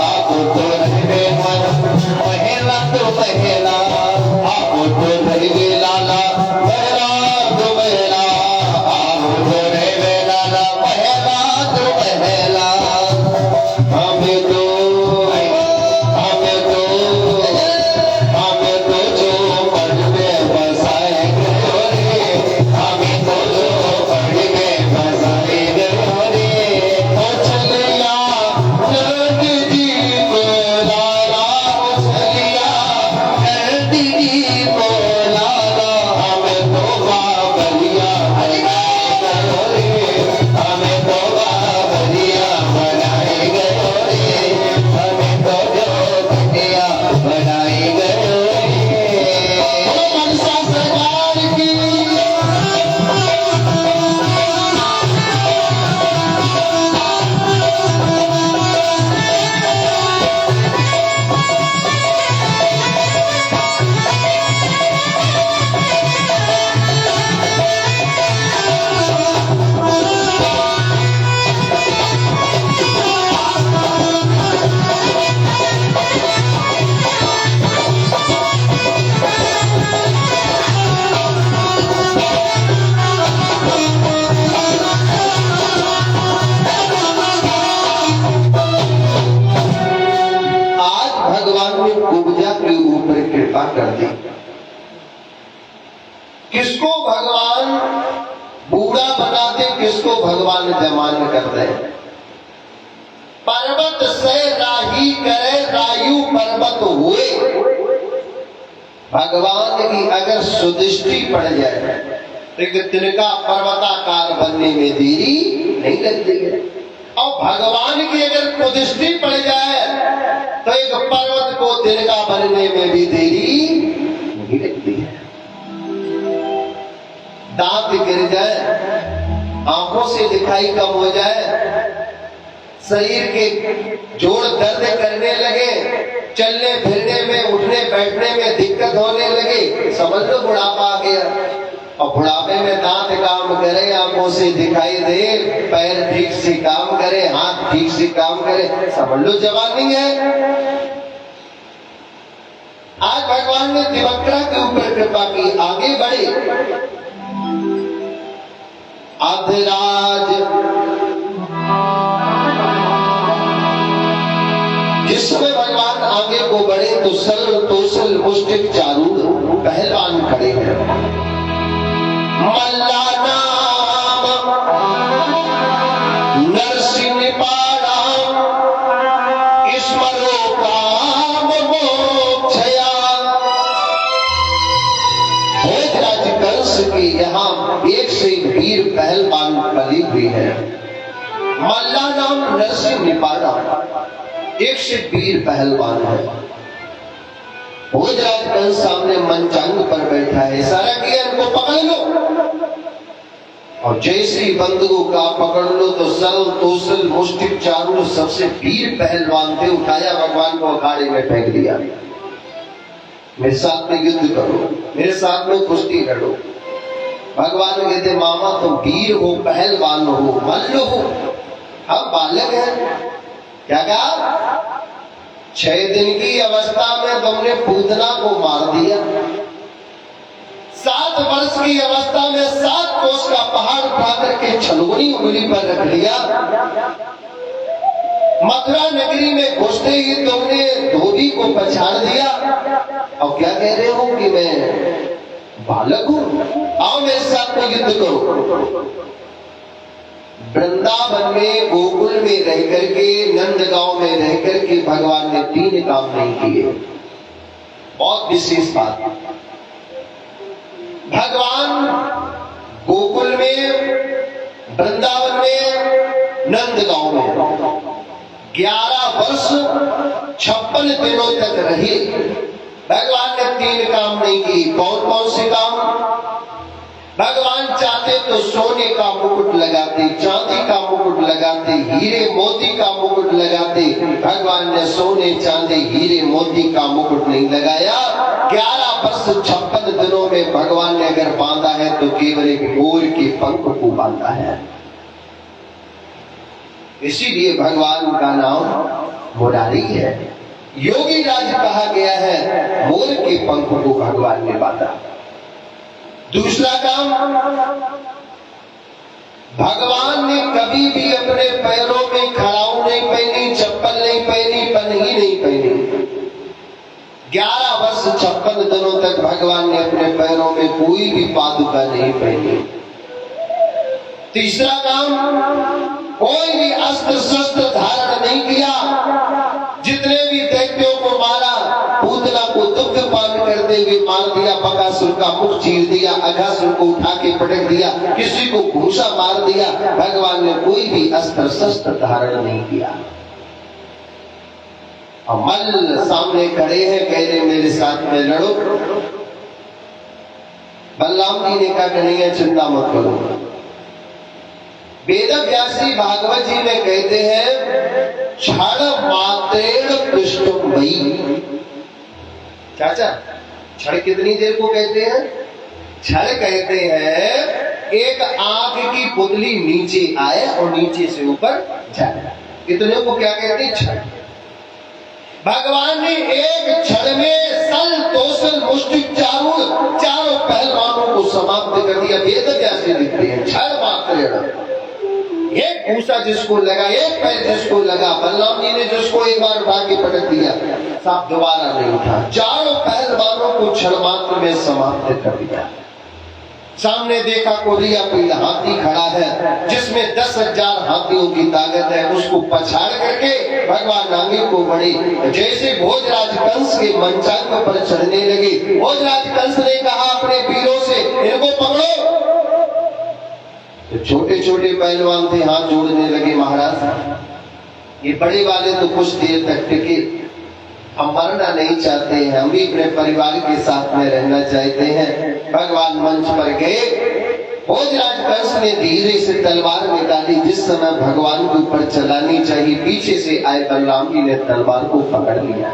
[SPEAKER 2] आप तो रहे मन
[SPEAKER 1] पहला तो पहला
[SPEAKER 2] आप तो रहे लाला पहला तो पहला आप तो रहे लाला
[SPEAKER 1] पहला तो पहला
[SPEAKER 2] हमें तो जो पढ़ में बसाए गयो रे हमें तो जो पढ़ में बसाए गयो रे ओ चलिया नंद जी को लाला ओ चलिया नंद जी को लाला हमें तो बाबलिया बनाए गयो रे हमें तो बाबलिया बनाए गयो रे हमें तो जो दुनिया बनाई गयो रे ओ मनसा सरकार की आज भगवान ने कुब्जा के ऊपर कृपा कर दी। किसको भगवान बूढ़ा बनाते, किसको भगवान जवान करते। पर्वत से राही करे रायु पर्वत हुए। भगवान की अगर सुदृष्टि पड़ जाए तो तिनका पर्वताकार बनने में देरी नहीं लगती है। और भगवान की अगर कुदृष्टि पड़ जाए तो एक पर्वत को तिनका बनने में भी देरी नहीं लगती है। दांत गिर जाए, आंखों से दिखाई कम हो जाए, शरीर के जोड़ दर्द करने लगे, चलने फिरने में उठने बैठने में दिक्कत होने लगे, समझ लो बुढ़ापा आ गया। और बुढ़ापे में दांत काम करे, आंखों से दिखाई दे, पैर ठीक से काम करे, हाथ ठीक से काम करे, समझ लो जवानी है। आज भगवान ने दिवक्रा के ऊपर कृपा की, आगे बढ़े। अधराज जिसमें भगवान आगे को बढ़े तो सल तोसल मुष्टिक चारूढ़ पहलवान खड़े हैं। मल्ला नाम नरसिंह पाड़ा स्मरो काम मोक्षया। भोजराज कंस की यहाँ एक से एक वीर पहलवान बनी हुई है। मल्ला नाम नरसिंह निपाड़ा एक से वीर पहलवान है। भोजराज कंस सामने मंचांग पर बैठा है, इशारा किया इनको पकड़ लो। और जैसे ही बंदूकों का पकड़ लो तो सरल तोसल मुष्टिक चारूढ़ सबसे वीर पहलवान थे, उठाया भगवान को अखाड़े में फेंक दिया। मेरे साथ में युद्ध करो, मेरे साथ में कुश्ती लड़ो। भगवान कहते मामा तुम वीर हो, पहलवान हो, मल्ल हो, हम बालक हैं। क्या कहा? 6 दिन की अवस्था में तुमने पूतना को मार दिया, 7 वर्ष की अवस्था में 7 कोस का पहाड़ उठा करके छलगुनी उंगली पर रख लिया। मथुरा नगरी में घुसते ही तुमने धोबी को पछाड़ दिया और क्या कह रहे हो कि मैं बालक हूं, आओ मेरे साथ में युद्ध करो। वृंदावन में गोकुल में रह करके, नंदगांव में रह करके भगवान ने 3 काम नहीं किए। बहुत विशेष बात, भगवान गोकुल में, वृंदावन में, नंदगांव में 11 वर्ष 56 दिनों तक रहे। भगवान ने 3 काम नहीं किए। कौन कौन से काम? भगवान चाहते तो सोने का मुकुट लगाते, चांदी का मुकुट लगाते, हीरे मोती का मुकुट लगाते। भगवान ने सोने चांदी हीरे मोती का मुकुट नहीं लगाया। 11 वर्ष 56 दिनों में भगवान ने अगर बांधा है तो केवल एक मोर के पंख को बांधा है। इसीलिए भगवान का नाम मुरारी है। योगी राज कहा गया है, मोर के पंख को भगवान ने बांधा। दूसरा काम, भगवान ने कभी भी अपने पैरों में खड़ाऊ नहीं पहनी, चप्पल नहीं पहनी, पन्ही नहीं पहनी। 11 वर्ष 56 दिनों तक भगवान ने अपने पैरों में कोई भी पादुका नहीं पहनी। तीसरा काम, कोई भी अस्त्र शस्त्र धारण नहीं किया। जितने भी दैत्यों को मारा, पूतना को दुग्ध पान करते हुए मार दिया, बकासुर का मुख चीर दिया, अघासुर को उठा के पटक दिया, किसी को घूसा मार दिया। भगवान ने कोई भी अस्त्र शस्त्र धारण नहीं किया। मल्ल सामने खड़े हैं, कह रहे मेरे साथ में लड़ो। बलराम जी ने कहा कन्हैया चिंता मत करो। वेद व्यास जी भागवत जी में कहते हैं, क्षण मात्रेण पृष्ठम वही। चाचा, क्षण कितनी देर को कहते हैं? क्षण कहते हैं एक आंख की पुतली नीचे आए और नीचे से ऊपर जाए, इतने को क्या कहते हैं? क्षण। भगवान ने एक क्षण में सल तोसल मुष्टिक चारों पहलवानों को समाप्त कर दिया। वेद व्यास जी लिखते हैं, क्षण मात्रेण। एक भूसा जिसको लगा, एक पैर जिसको लगा, बलराम जी ने जिसको एक बार उठा के पटक दिया, साहब दोबारा नहीं उठा। चारों पहलवानों को क्षण मात्र में समाप्त कर दिया। सामने देखा कोरिया पीड़ हाथी खड़ा है, जिसमें 10,000 हाथियों की ताकत है। उसको पछाड़ करके भगवान आगे को बढ़े। जैसे भोजराज कंस के मंचांग पर चढ़ने लगे, भोजराज कंस ने कहा अपने वीरों से, इनको पकड़ो। तो छोटे छोटे पहलवान थे, हाथ जोड़ने लगे, महाराज ये बड़े वाले तो कुछ देर तक टिके, हम मरना नहीं चाहते हैं, हम भी अपने परिवार के साथ में रहना चाहते हैं। भगवान मंच पर गए। भोजराज कंस ने धीरे से तलवार निकाली, जिस समय भगवान के ऊपर चलानी चाहिए, पीछे से आए बलराम जी ने तलवार को पकड़ लिया।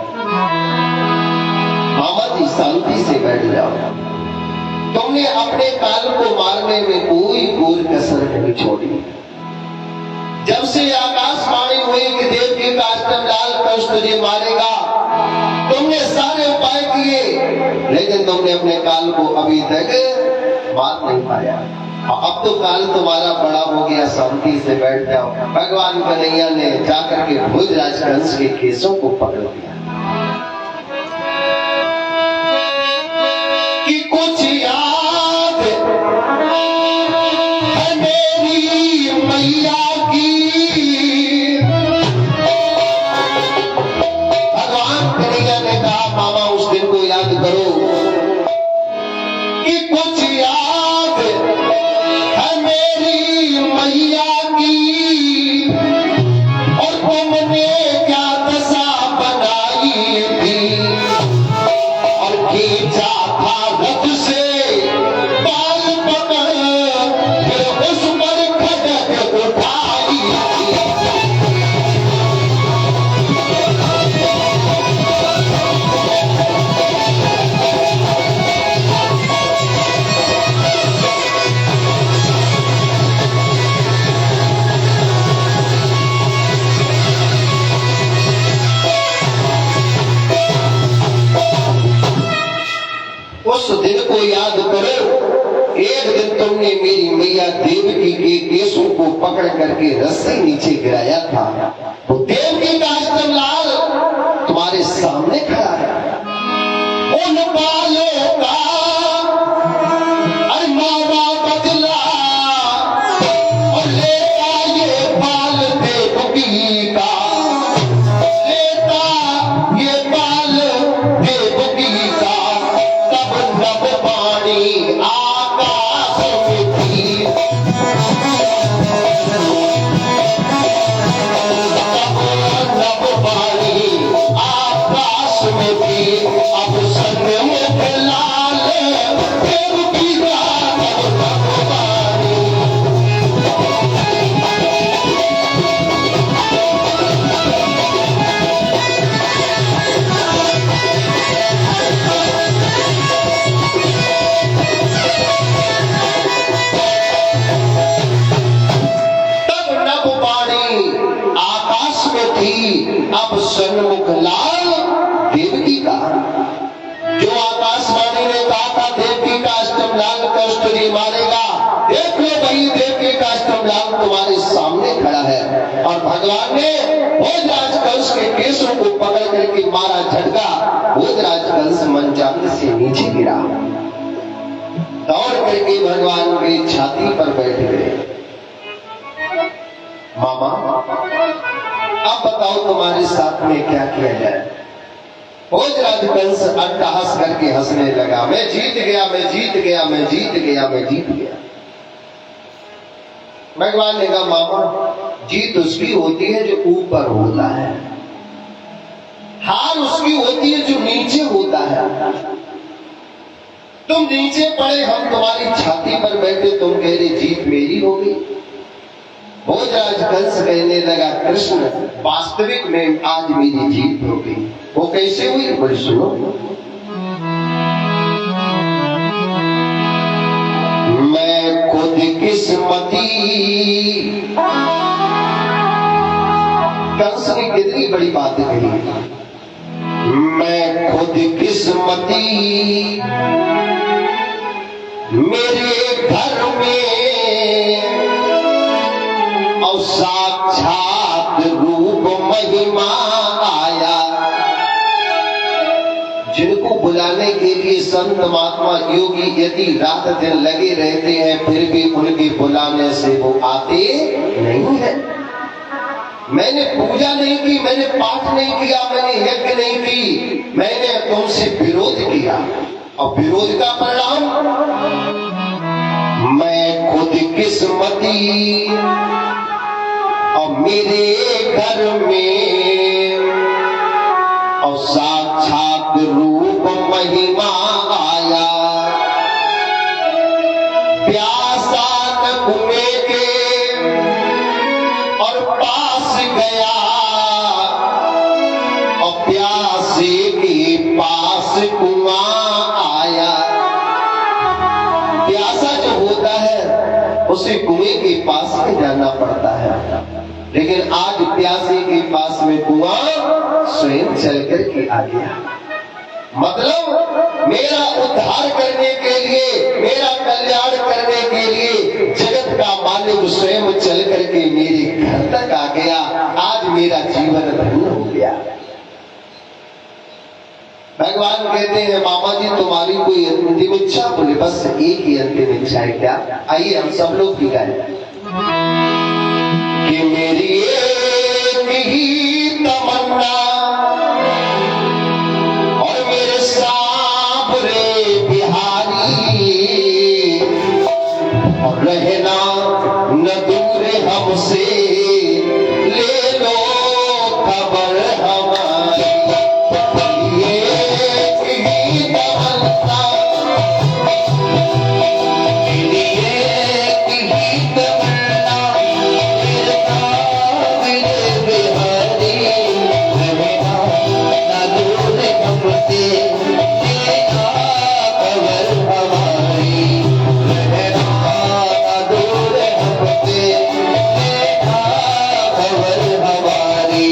[SPEAKER 2] मामा जी शांति से बैठ जाओ, तुमने अपने काल को मारने में कोई गोल कसर नहीं छोड़ी। जब से आकाशवाणी हुई कि देव की काष्टम लाल कंस तुझे मारेगा, तुमने सारे उपाय किए, लेकिन तुमने अपने काल को अभी तक मार नहीं पाया। अब तो काल तुम्हारा बड़ा हो गया, शांति से बैठ जाओ। भगवान कन्हैया ने जाकर के भोजराज कंस के केसों को पकड़ लिया कि कुछ याद है मेरी मैया की। भगवान कन्हैया ने कहा, मामा उस दिन को याद करो कि कुछ याद है मेरी मैया की, और तुमने क्या दशा बनाई थी, और खींचा रथ से बाल पकड़, फिर उस पर खटक उठाई। उस दिन को याद करो, एक दिन तुमने मेरी मैया देवकी के केसों को पकड़ करके रस्सी नीचे गिराया था। तो देवकी का काष्टम लाल तुम्हारे सामने खड़ा है। उन बालों का अरे मामा बदला, और लेता ये बाल देवकी का, लेता ये बाल देवकी का, तब नभ पानी आकाश में थी। थी अब सन्मुख लाल देवकी का। जो आकाशवाणी ने कहा था देवकी का अष्टम लाल कष्ट नहीं मारेगा, देख लो वही देवकी का अष्टम लाल तुम्हारे सामने खड़ा है। और भगवान ने भोजराज कंस के केसों को पकड़ करके मारा झटका, भोजराज कंस मंचांग से नीचे गिरा। दौड़ करके भगवान की छाती पर बैठ गए। मामा अब बताओ तुम्हारे साथ में क्या किया जाए। भोजराज कंस अट्टहास करके हंसने लगा, मैं जीत गया, मैं जीत गया, मैं जीत गया, मैं जीत गया। भगवान ने कहा मामा जीत उसकी होती है जो ऊपर होता है, हार उसकी होती है जो नीचे होता है। तुम नीचे पड़े, हम तुम्हारी छाती पर बैठे, तुम कह रहे जीत मेरी हो गई। भोजराज कंस कहने लगा कृष्ण वास्तविक में आज मेरी जीत हो गई। वो कैसे हुई बोले सुनो। मैं खुद किस्मती, कंस ने कितनी बड़ी बात कही। मैं खुद किस्मती मेरे घर में और साक्षात रूप महिमा आया। जिनको बुलाने के लिए संत महात्मा योगी यदि रात दिन लगे रहते हैं फिर भी उनके बुलाने से वो आते नहीं है। मैंने पूजा नहीं की, मैंने पाठ नहीं किया, मैंने यज्ञ नहीं की, मैंने तुमसे विरोध किया और विरोध का परिणाम मैं खुद किस्मती और मेरे घर में और साक्षात रूप महिमा आया। प्यासा न घूमे के और पास गया और प्यासे के पास कुआं आया। प्यासा जो होता है उसे कुएं के पास में जाना पड़ता है, लेकिन आज प्यासे के पास में कुआं स्वयं चल करके आ गया। मतलब मेरा उद्धार करने के लिए, मेरा कल्याण करने के लिए जगत का मालिक स्वयं चल करके मेरे घर तक आ गया। आज मेरा जीवन धन्य हो गया। भगवान कहते हैं मामा जी तुम्हारी कोई अंतिम इच्छा? बोले बस एक ही अंतिम इच्छा है। क्या? आइए हम सब लोग भी गाएं कि मेरी एक ही तमन्ना और मेरे सांवरे बिहारी और रहना न दूर हमसे, ले लो खबर हमारी। एक ही तमन्ना मेरी, एक ही तमन्ना मेरे सांवरे बिहारी, रहना न दूर हमसे, लेना खबर हमारी। रहना न दूर हमसे, लेना खबर हमारी।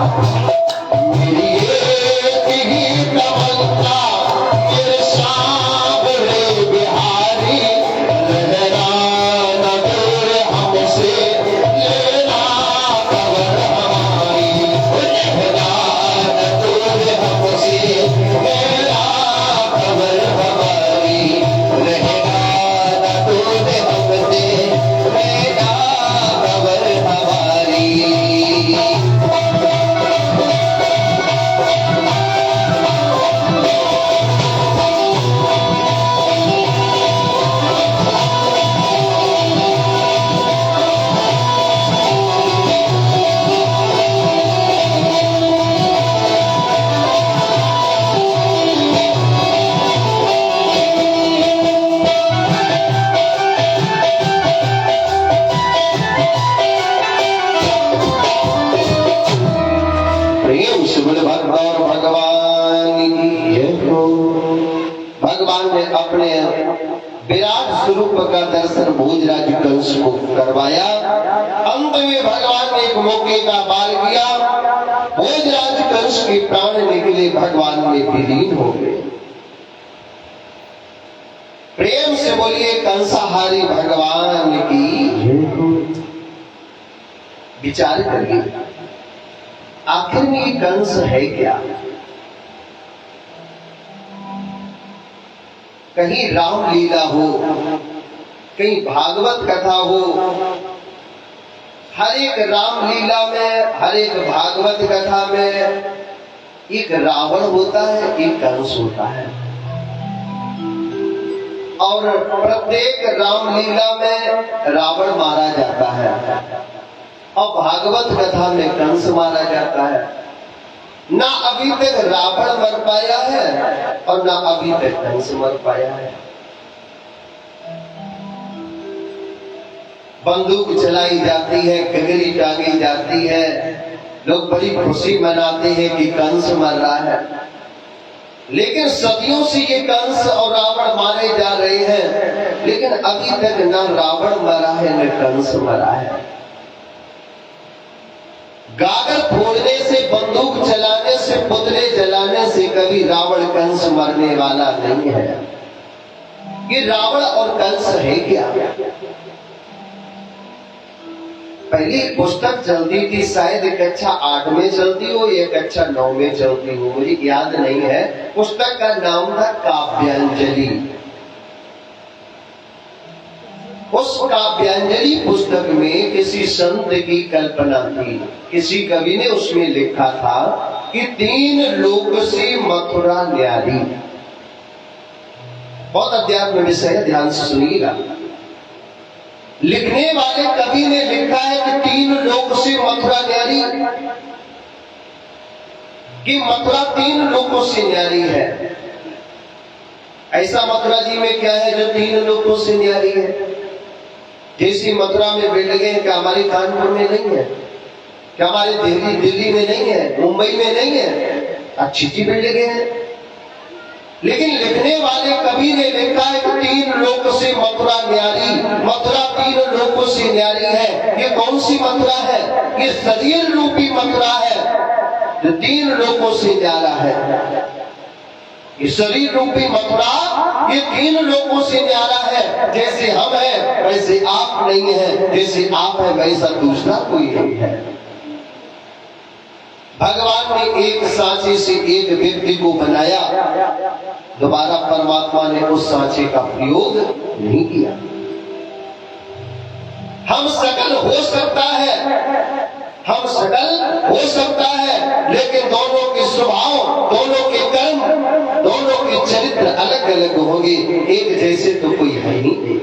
[SPEAKER 2] मेरी एक ही तमन्ना मेरे सांवरे बिहारी, रहना न दूर हमसे, लेना खबर हमारी, रहना न दूर हमसे, लेना खबर हमारी, रहना न दूर हमसे, लेना खबर हमारी। प्रेम से बोले भक्त और भगवान की जय हो। भगवान ने अपने विराट स्वरूप का दर्शन भोजराज कंस को करवाया। अंत में भगवान ने एक मौके का पार किया, भोजराज कंस के प्राण निकले, भगवान में विलीन हो गए। प्रेम से बोलिए कंसाहारी भगवान की जय हो। विचार करिए, आखिर में ये कंस है क्या? कहीं राम लीला हो, कहीं भागवत कथा हो, हर एक राम लीला में, हर एक भागवत कथा में एक रावण होता है, एक कंस होता है। और प्रत्येक राम लीला में रावण मारा जाता है और भागवत कथा में कंस मारा जाता है। ना अभी तक रावण मर पाया है और ना अभी तक कंस मर पाया है। बंदूक चलाई जाती है, गगरी टांगी जाती है, लोग बड़ी खुशी मनाते हैं कि कंस मर रहा है, लेकिन सदियों से ये कंस और रावण मारे जा रहे हैं, लेकिन अभी तक ना रावण मरा है न कंस मरा है। गागर फोड़ने से, बंदूक चलाने से, पुतले जलाने से कभी रावण कंस मरने वाला नहीं है। ये रावण और कंस है क्या? पहली पुस्तक चलती थी, शायद कक्षा 8 में चलती हो या कक्षा 9 में चलती हो, मुझे याद नहीं है। पुस्तक का नाम था काव्यांजलि। उस काव्यांजलि पुस्तक में किसी संत की कल्पना थी, किसी कवि ने उसमें लिखा था कि 3 लोक से मथुरा न्यारी। बहुत अध्यात्म विषय है, ध्यान से सुनिएगा। लिखने वाले कवि ने लिखा है कि 3 लोक से मथुरा न्यारी, कि मथुरा 3 लोकों से न्यारी है। ऐसा मथुरा जी में क्या है जो 3 लोकों से न्यारी है? जैसी मथुरा में बिल्डिंगें क्या हमारे कानपुर में नहीं है? क्या हमारे दिल्ली में नहीं है? मुंबई में नहीं है? अच्छी अच्छी बिल्डिंगें हैं। लेकिन लिखने वाले कवि ने लिखा है कि 3 लोक से मथुरा न्यारी, मथुरा 3 लोकों से न्यारी है। ये कौन सी मथुरा है? ये शरीर रूपी मथुरा है जो 3 लोकों से न्यारा है। ये शरीर रूपी मथुरा ये 3 लोकों से न्यारा है। जैसे हम हैं वैसे आप नहीं है, जैसे आप है वैसा दूसरा कोई नहीं है। भगवान ने एक सांचे से एक व्यक्ति को बनाया, दोबारा परमात्मा ने उस सांचे का प्रयोग नहीं किया। हम सकल हो सकता है, हम सकल हो सकता है, लेकिन दोनों के स्वभाव, दोनों के कर्म, दोनों के चरित्र अलग अलग होंगे, एक जैसे तो कोई है ही नहीं।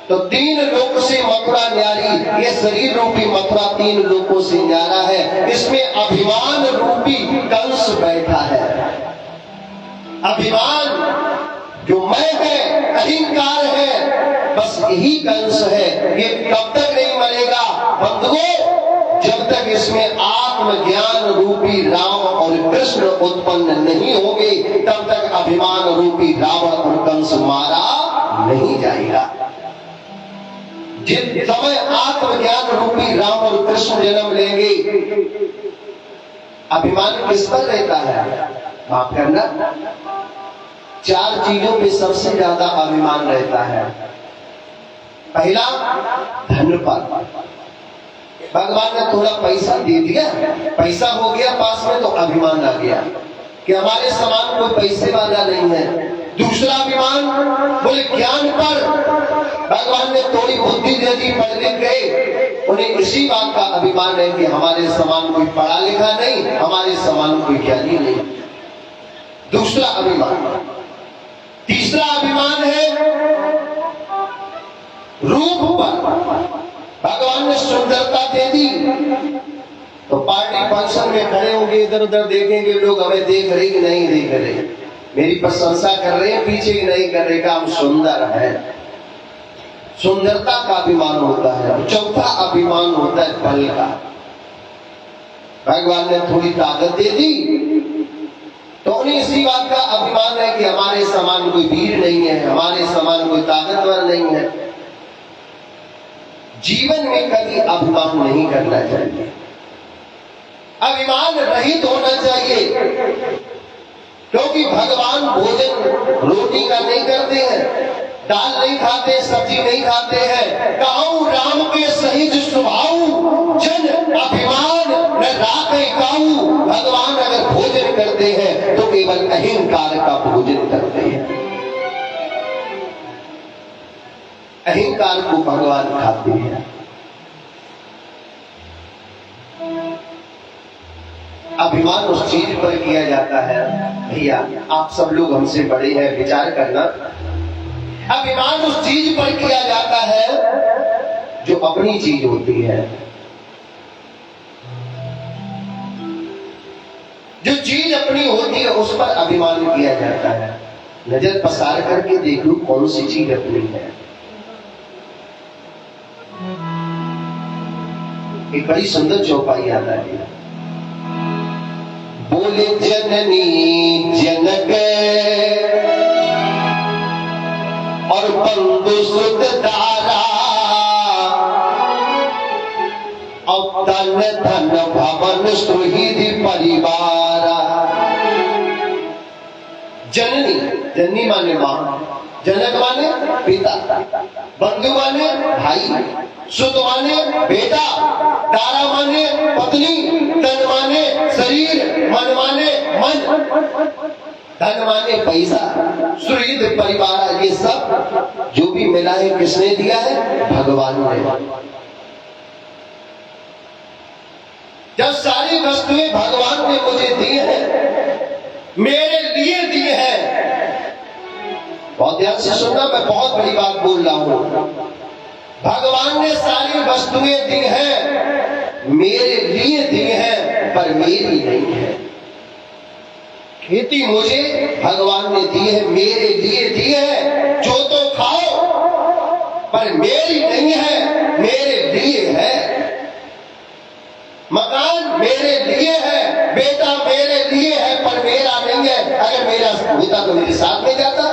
[SPEAKER 2] तो 3 लोक से मथुरा न्यारी, ये शरीर रूपी मथुरा 3 लोकों से न्यारा है। इसमें अभिमान रूपी कंस बैठा है। अभिमान जो मैं है, अहंकार है, बस यही कंस है। ये कब तक नहीं मरेगा बंधुओं? जब तक इसमें आत्मज्ञान रूपी राम और कृष्ण उत्पन्न नहीं होंगे, तब तक अभिमान रूपी रावण और कंस मारा नहीं जाएगा। जिस समय आत्मज्ञान रूपी राम और कृष्ण जन्म लेंगे, अभिमान किस पर रहता है? माफ करना, 4 चीजों पे सबसे ज्यादा अभिमान रहता है। पहला, धन पर। भगवान ने थोड़ा पैसा दे दिया, पैसा हो गया पास में तो अभिमान आ गया कि हमारे समान कोई पैसे वाला नहीं है। दूसरा अभिमान, बोले ज्ञान पर। भगवान ने थोड़ी बुद्धि दे दी, पढ़ लिख गए, उन्हें इसी बात का अभिमान है कि हमारे समान कोई पढ़ा लिखा नहीं, हमारे समान कोई ज्ञानी नहीं। दूसरा अभिमान। तीसरा अभिमान है रूप पर। भगवान ने सुंदरता दे दी तो पार्टी फंक्शन में खड़े होंगे, इधर उधर देखेंगे लोग, हमें देख रहे कि नहीं देख रहे, मेरी प्रशंसा कर रहे हैं पीछे ही नहीं कर रहे, का हम सुंदर है। सुंदरता का अभिमान होता है। चौथा अभिमान होता है बल का। भगवान ने थोड़ी ताकत दे दी तो उन्हें इसी बात का अभिमान है कि हमारे समान कोई वीर नहीं है, हमारे समान कोई ताकतवर नहीं है। जीवन में कभी अभिमान नहीं करना चाहिए, अभिमान रहित होना चाहिए, क्योंकि भगवान भोजन रोटी का नहीं करते हैं, दाल नहीं खाते, सब्जी नहीं खाते हैं। कहूं राम के सहित स्वभाव, जन अभिमान न राखे काऊ। भगवान अगर भोजन करते हैं तो केवल अहंकार का भोजन करते हैं, अहंकार को भगवान खाते हैं। अभिमान उस चीज पर किया जाता है, भैया आप सब लोग हमसे बड़े हैं, विचार करना, अभिमान उस चीज पर किया जाता है जो अपनी चीज होती है। जो चीज अपनी होती है उस पर अभिमान किया जाता है। नजर पसार करके देख लो कौन सी चीज अपनी है। एक बड़ी सुंदर चौपाई आता है, बोले जननी जनक और बंधु सुत दारा, और धन धन भवन सुहृदि परिवार। जननी, जननी माने मां, जनक माने पिता, बंधु माने भाई, सुत माने बेटा, तारा माने पत्नी, तन माने शरीर, मन माने मन, धन माने पैसा, सुहृद परिवार। ये सब जो भी मिला है किसने दिया है? भगवान ने। जब सारी वस्तुएं भगवान ने मुझे दी है, मेरे लिए दी है, बहुत ध्यान से सुनना, मैं बहुत बड़ी बात बोल रहा हूं। भगवान ने सारी वस्तुएं दी हैं, मेरे लिए दी हैं, पर मेरी नहीं है। खेती मुझे भगवान ने दी है, मेरे लिए दी है, जो तो खाओ, पर मेरी नहीं है, मेरे लिए है। मकान मेरे लिए है, बेटा मेरे लिए है, पर मेरा नहीं है। अगर मेरा होता तो मेरे साथ में जाता।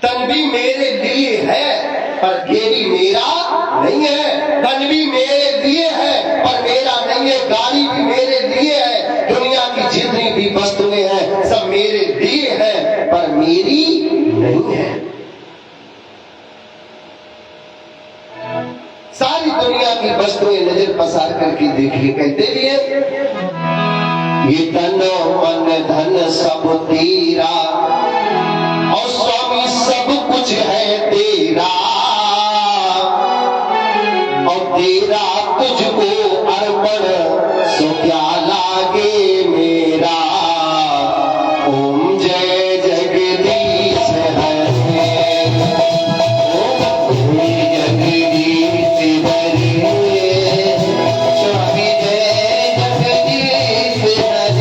[SPEAKER 2] तन भी मेरे लिए है, पर ये भी मेरा नहीं है। धन भी मेरे लिए है, पर मेरा नहीं है। गाड़ी भी मेरे लिए है, दुनिया की जितनी भी वस्तुएं हैं सब मेरे लिए है, पर मेरी नहीं है। सारी दुनिया की वस्तुएं नजर पसार करके देखिए, कहते भी है ये तन मन धन सब तेरा, और स्वामी सब कुछ है तेरा, और तेरा तुझको अर्पण सो क्या लागे मेरा। ओम जय जगदीश हरे, ओम जगदीश हरे, स्वामी जय जगदीश हरे।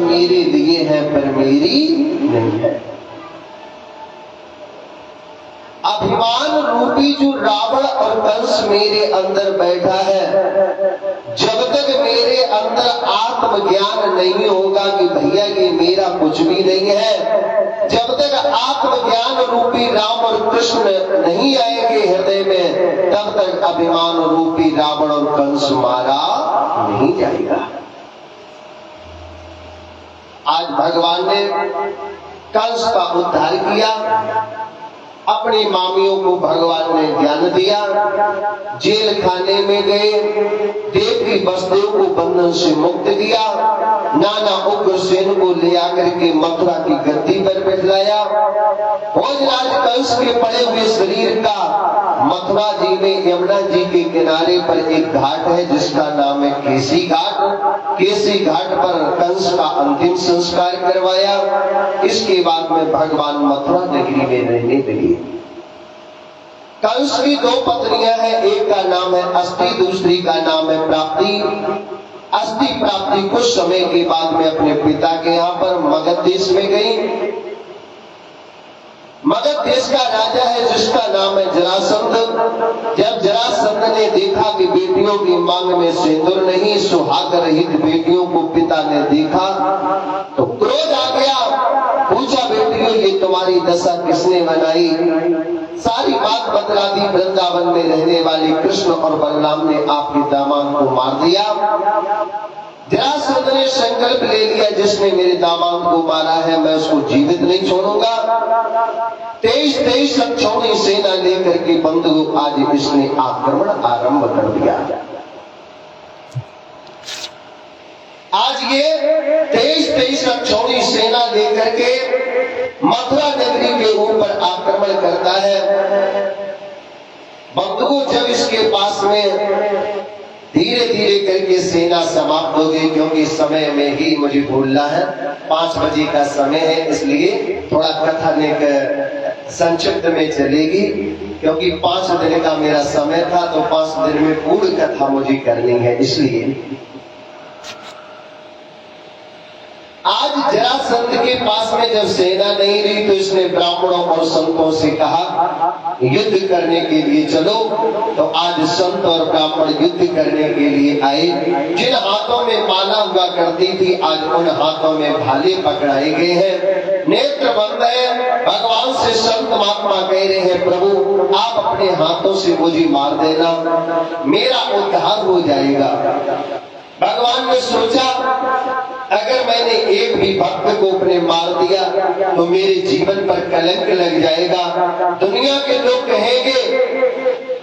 [SPEAKER 2] मेरे लिए है पर मेरी नहीं है। अभिमान रूपी जो रावण और कंस मेरे अंदर बैठा है, जब तक मेरे अंदर आत्मज्ञान नहीं होगा कि भैया ये मेरा कुछ भी नहीं है, जब तक आत्मज्ञान रूपी राम और कृष्ण नहीं आएंगे हृदय में, तब तक अभिमान रूपी रावण और कंस मारा नहीं जाएगा। आज भगवान ने कंस का उद्धार किया, अपनी मामियों को भगवान ने ज्ञान दिया, जेल खाने में गए, देवी वसुदेव को बंधन से मुक्त किया, नाना उग्रसेन को ले आकर के मथुरा की गद्दी पर बैठाया। भोजराज कंस के पड़े हुए शरीर का मथुरा जी में यमुना जी के किनारे पर एक घाट है जिसका नाम है केसी घाट। केसी घाट पर कंस का अंतिम संस्कार करवाया। इसके बाद में भगवान मथुरा नगरी में रहने लगे। कंस की दो पत्नियां हैं, एक का नाम है अस्थि, दूसरी का नाम है प्राप्ति। अस्थि प्राप्ति कुछ समय के बाद में अपने पिता के यहाँ पर मगध देश में गई। मगध देश का राजा है जिसका नाम है जरासंध। जब जरासंध ने देखा कि बेटियों की मांग में सिंदूर नहीं, सुहाग रहित बेटियों को पिता ने देखा तो क्रोध आ गया। पूछा, बेटियों ये तुम्हारी दशा किसने बनाई? सारी बात बतला दी। वृंदावन में रहने वाले कृष्ण और बलराम ने आपके दामाद को मार दिया। जरासंध ने संकल्प ले लिया, जिसने मेरे दामाद को मारा है मैं उसको जीवित नहीं छोड़ूंगा। 23 लक्षौनी सेना लेकर के बंधु आज इसने आक्रमण आरंभ कर दिया। आज ये 23 लक्षौनी सेना लेकर के मथुरा नगरी के ऊपर आक्रमण करता है। बंधुओं, जब इसके पास में धीरे धीरे करके सेना समाप्त हो गई, क्योंकि समय में ही मुझे बोलना है, 5 बजे का समय है, इसलिए थोड़ा कथा संक्षिप्त में चलेगी, क्योंकि 5 दिन का मेरा समय था तो 5 दिन में पूर्ण कथा मुझे करनी है। इसलिए आज जरासंध के पास में जब सेना नहीं रही तो इसने ब्राह्मणों और संतों से कहा युद्ध करने के लिए चलो। तो आज संत और ब्राह्मण युद्ध करने के लिए आए। जिन हाथों में माला हुआ करती थी आज उन हाथों में भाले पकड़ाए गए हैं, नेत्र बंद है। भगवान से संत महात्मा कह रहे हैं, प्रभु आप अपने हाथों से मुझे मार देना, मेरा उद्धार हो जाएगा। भगवान ने सोचा, अगर मैंने एक भी भक्त को अपने मार दिया तो मेरे जीवन पर कलंक लग जाएगा। दुनिया के लोग कहेंगे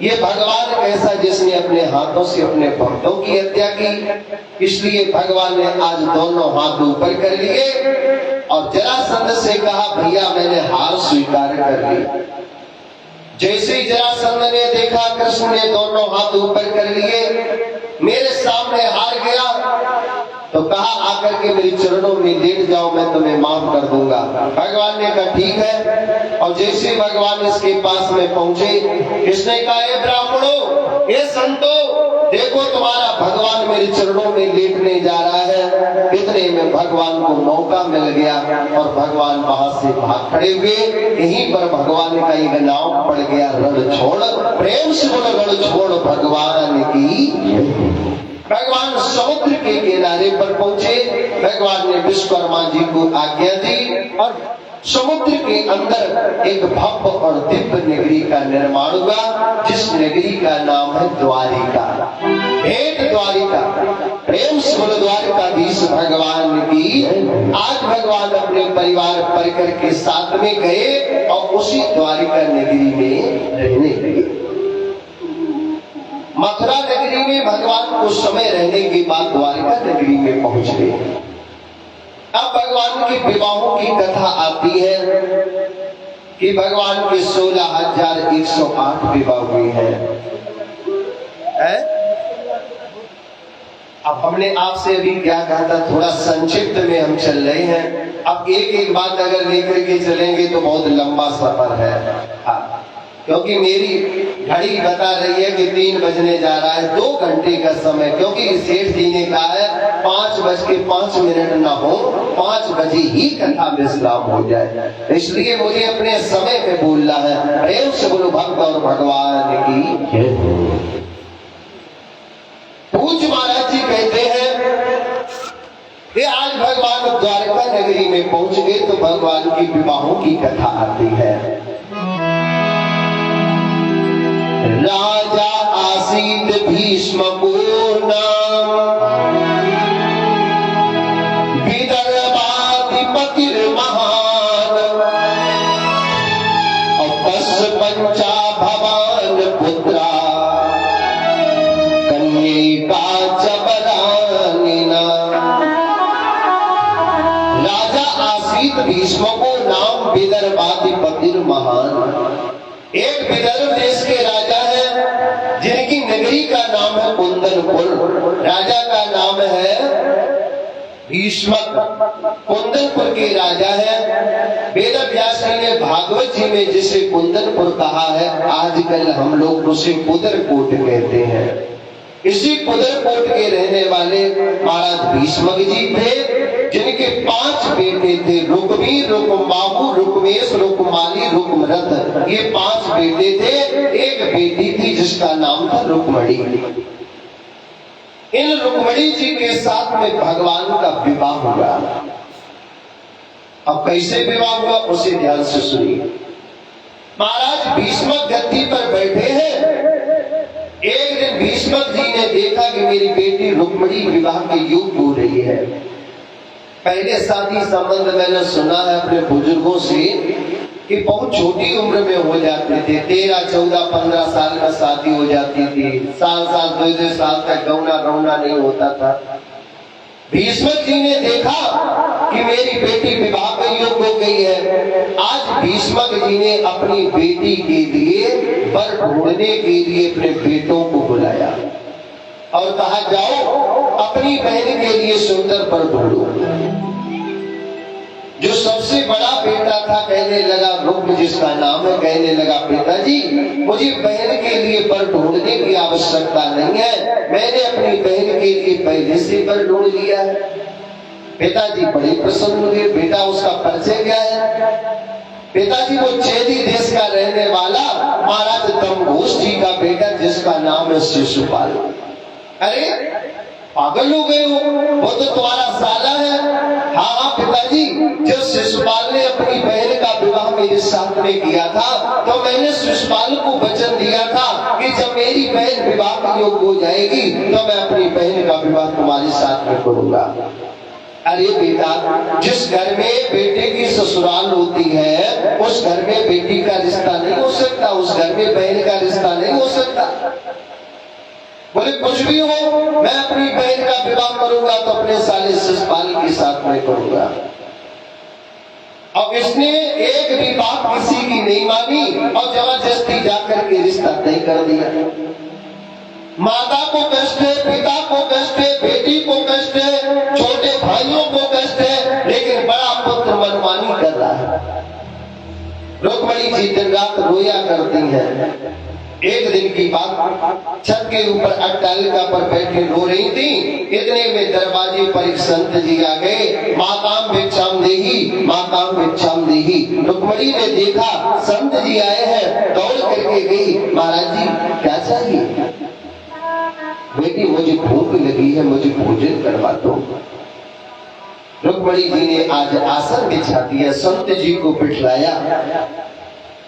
[SPEAKER 2] ये भगवान कैसा जिसने अपने हाथों से अपने भक्तों की हत्या की। इसलिए भगवान ने आज दोनों हाथ ऊपर कर लिए और जरासंध से कहा, भैया मैंने हार स्वीकार कर ली। जैसे ही जरासंध ने देखा कृष्ण ने दोनों हाथ ऊपर कर लिए, मेरे सामने हार गया, तो कहा आकर के मेरे चरणों में लेट जाओ, मैं तुम्हें माफ कर दूंगा। भगवान ने कहा ठीक है। और जैसे भगवान इसके पास में पहुंचे, इसने कहा, ए ब्राह्मणों, ए संतों, देखो तुम्हारा भगवान मेरे चरणों में लेटने जा रहा है। इतने में भगवान को मौका मिल गया और भगवान वहां से भाग खड़े हुए। यहीं पर भगवान का एक नाम पड़ गया, रण छोड़। प्रेम से बोलो, रण छोड़ भगवान की। भगवान समुद्र के किनारे पर पहुंचे। भगवान ने विश्वकर्मा जी को आज्ञा दी और समुद्र के अंदर एक भव्य और दिव्य नगरी का निर्माण हुआ, जिस नगरी का नाम है द्वारिका। भेंट द्वारिका, प्रेम से बोलो द्वारिकाधीश भगवान की। आज भगवान अपने परिवार परिकर के साथ में गए और उसी द्वारिका नगरी में रहने लगे। मथुरा नगरी में भगवान कुछ समय रहने के बाद द्वारिका नगरी में पहुंच गए। अब भगवान के विवाहों की कथा आती है कि भगवान के 16,108 विवाह हुए हैं। अब हमने आपसे अभी क्या कहा था, थोड़ा संक्षिप्त में हम चल रहे हैं। अब एक एक बात अगर लेकर के चलेंगे तो बहुत लंबा सफर है। क्योंकि मेरी घड़ी बता रही है कि 3 बजने जा रहा है, 2 घंटे का समय, क्योंकि सेठ जी ने कहा है 5:05 ना हो, 5 बजे ही कथा विश्राम हो जाए, इसलिए मुझे अपने समय पे बोलना है। प्रेम से बोलो भक्त और भगवान की। पूज्य महाराज जी कहते हैं कि आज भगवान द्वारका नगरी में पहुंच गए तो भगवान की विवाहों की कथा आती है। राजा आसीत भीष्म को नाम, विदर्भाधिपति महान, और 15 भवान पुत्रा, कन्यका जबरानिना। राजा आसीत भीष्म को नाम, विदर्भाधिपति महान। एक विदर्भ देश के राजा है जिनकी नगरी का नाम है कुंदनपुर। राजा का नाम है भीष्मक, कुंदनपुर के राजा है। वेद व्यास जी ने भागवत जी में जिसे कुंदनपुर कहा है, आजकल हम लोग उसे कुदरकोट कहते हैं। इसी कुदरकोट के रहने वाले महाराज भीष्मक जी थे, जिनके 5 बेटे थे, रुक्मी, रुक्माहु, रुक्मेश, रुक्माली, रुक्मरथ। ये 5 बेटे थे। एक बेटी थी जिसका नाम था रुक्मणी। इन रुक्मणी जी के साथ में भगवान का विवाह हुआ। अब कैसे विवाह हुआ उसे ध्यान से सुनिए। महाराज भीष्मक गद्दी पर बैठे हैं। एक दिन भीष्मक जी ने देखा कि मेरी बेटी रुक्मणी विवाह के योग्य हो रही है। पहले शादी संबंध मैंने सुना है अपने बुजुर्गों से कि बहुत छोटी उम्र में हो जाते थे, 13, 14, 15 साल में शादी हो जाती थी। साल 2 साल तक गौना रौना नहीं होता था। भीष्मक जी ने देखा कि मेरी बेटी विवाह के योग्य हो गई है। आज भीष्मक जी ने अपनी बेटी के लिए वर ढूंढने के लिए अपने बेटों को बुलाया और कहा जाओ अपनी बहन के लिए सुंदर वर ढूंढो। जो सबसे बड़ा बेटा था कहने लगा, रुक्म जिसका नाम है, कहने लगा पिताजी मुझे बहन के लिए वर ढूंढने की आवश्यकता नहीं है, मैंने अपनी बहन के लिए पहले से वर ढूंढ लिया है। पिताजी बड़े प्रसन्न हुए। बेटा उसका परिचय क्या है? पिताजी वो चेदी देश का रहने वाला महाराज दमघोष जी का बेटा जिसका नाम है शिशुपाल। अरे पागल हो गए हो, वो तो तुम्हारा साला है। हाँ पिताजी, जब शिशुपाल ने अपनी बहन का विवाह मेरे साथ में किया था तो मैंने शिशुपाल को वचन दिया था कि जब मेरी बहन विवाह के योग्य हो जाएगी तो मैं अपनी बहन का विवाह तुम्हारे साथ में करूंगा। अरे बेटा, जिस घर में बेटे की ससुराल होती है उस घर में बेटी का रिश्ता नहीं हो सकता, उस घर में बहन का रिश्ता नहीं हो सकता। बोले कुछ भी हो, मैं अपनी बहन का विवाह करूंगा तो अपने साले शिशुपाल के साथ में करूंगा। अब इसने एक भी बात किसी की नहीं मानी और जबरदस्ती जाकर के रिश्ता तय कर दिया। माता को कष्ट है, पिता को कष्ट है, बेटी को कष्ट है, छोटे भाइयों को कष्ट है, लेकिन बड़ा पुत्र मनमानी कर रहा है। रुक्मणी जी दिन रात रोया करती है। एक दिन की बात, छत के ऊपर अट्टालिका पर बैठे रो रही थी। इतने में दरवाजे पर एक संत जी आ गए। माताम भिक्षाम देही, माताम भिक्षाम देही। रुक्मणी ने देखा संत जी आए हैं, दौड़ करके गई, महाराज जी क्या चाहिए? बेटी मुझे भूख लगी है, मुझे भोजन करवा दो। रुक्मणी जी ने आज आसन बिछा दिया, संत जी को बिठलाया,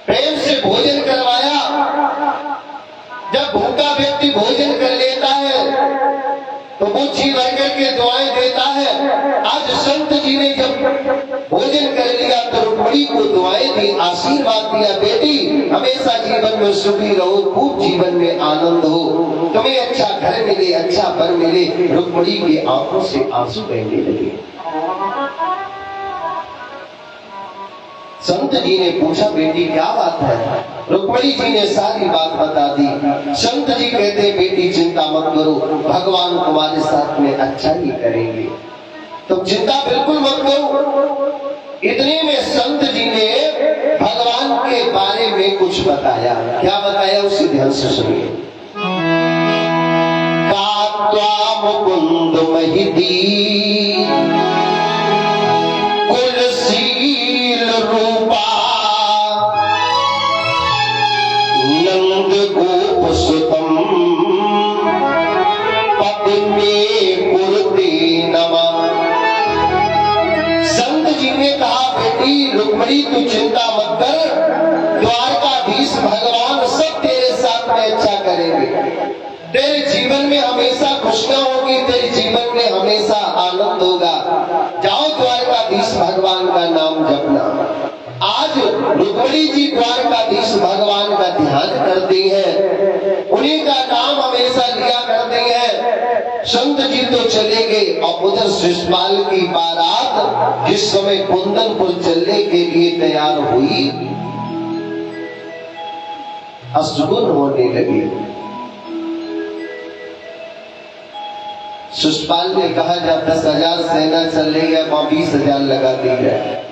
[SPEAKER 2] प्रेम से भोजन करवाया। जब भूखा व्यक्ति भोजन कर लेता है तो वो जी भर करके दुआएं देता है। आज संत जी ने जब भोजन कर लिया तो रुक्मणी को दुआएं दी, आशीर्वाद दिया, बेटी हमेशा जीवन में सुखी रहो, खूब जीवन में आनंद हो, तुम्हें अच्छा घर मिले, अच्छा वर मिले। रुक्मणी की आंखों से आंसू बहने लगे। संत जी ने पूछा बेटी क्या बात है? रुक्मणी जी ने सारी बात बता दी। संत जी कहते बेटी चिंता मत करो, भगवान तुम्हारे साथ में अच्छा ही करेंगे, तुम चिंता बिल्कुल मत करो। इतने में संत जी ने भगवान के बारे में में कुछ बताया। क्या बताया उसे ध्यान से सुनिए। कात्वा मुकुंद महिदी कुलशील रूपा नंद गोप सुतम पति में कुर्ते नमः। संत जी ने कहा बेटी रुक्मणी तू चिंता मत कर, द्वारकाधीश भगवान सब तेरे साथ में अच्छा करेंगे। तेरे जीवन में हमेशा खुशियां होगी, तेरे जीवन में हमेशा आनंद होगा। जाओ द्वारकाधीश भगवान का नाम जपना। आज रुक्मणी जी द्वारकाधीश भगवान का ध्यान करती हैं, उन्हीं का नाम हमेशा लिया करते हैं। संत जी तो चले गए और उधर शिषपाल की बारात जिस समय कुंदनपुर चलने के लिए तैयार हुई, अशुभ होने लगी। शिषपाल ने कहा जब 10,000 सेना चल रही है वहां 20,000 लगा दी है।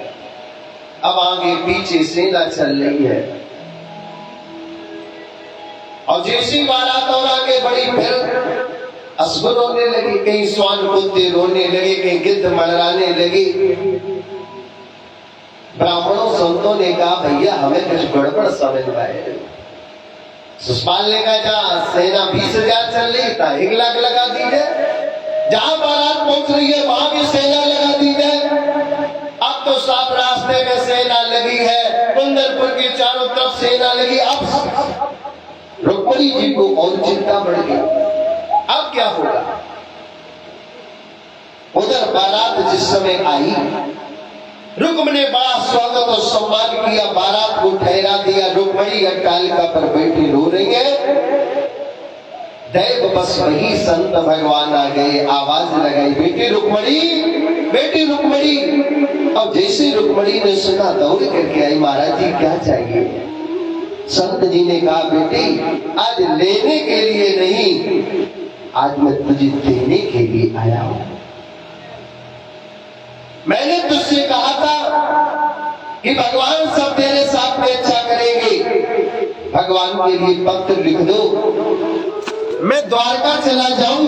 [SPEAKER 2] अब आगे पीछे सेना चल रही है और जैसी बारात और आगे बढ़ी फिर अशुभ रोने लगी, कहीं स्वान कुत्ते रोने लगे, कहीं गिद्ध मड़राने लगी। ब्राह्मणों संतों ने कहा भैया हमें कुछ गड़बड़ समझ में आए। शिषपाल ने कहा जहाँ सेना 20,000 चल रही था 1 लाख लगा दी जाए, जहां बारात पहुंच रही है वहां भी सेना लगा दी जाए। अब तो साफ रास्ते में सेना लगी है, कुंदनपुर के चारों तरफ सेना लगी। अब रुक्मणी जी को और चिंता बढ़ गई, अब क्या होगा। उधर बारात जिस समय आई, रुक्मणी ने बड़ा स्वागत और सम्मान किया, बारात को ठहरा दिया। रुक्मणी अट्टालिका पर बैठी रो रही है। दैव बस वही संत भगवान आ गए, आवाज लगाई बेटी रुक्मणी, बेटी रुक्मणी। अब जैसे रुक्मणी ने सुना दौड़ करके आई, महाराज जी क्या चाहिए। संत जी ने कहा बेटी आज लेने के लिए नहीं, आज मैं तुझे देने के लिए आया हूं। मैंने तुझसे कहा था कि भगवान सब तेरे साथ में अच्छा करेंगे, भगवान के लिए पत्र लिख दो, मैं द्वारका चला जाऊं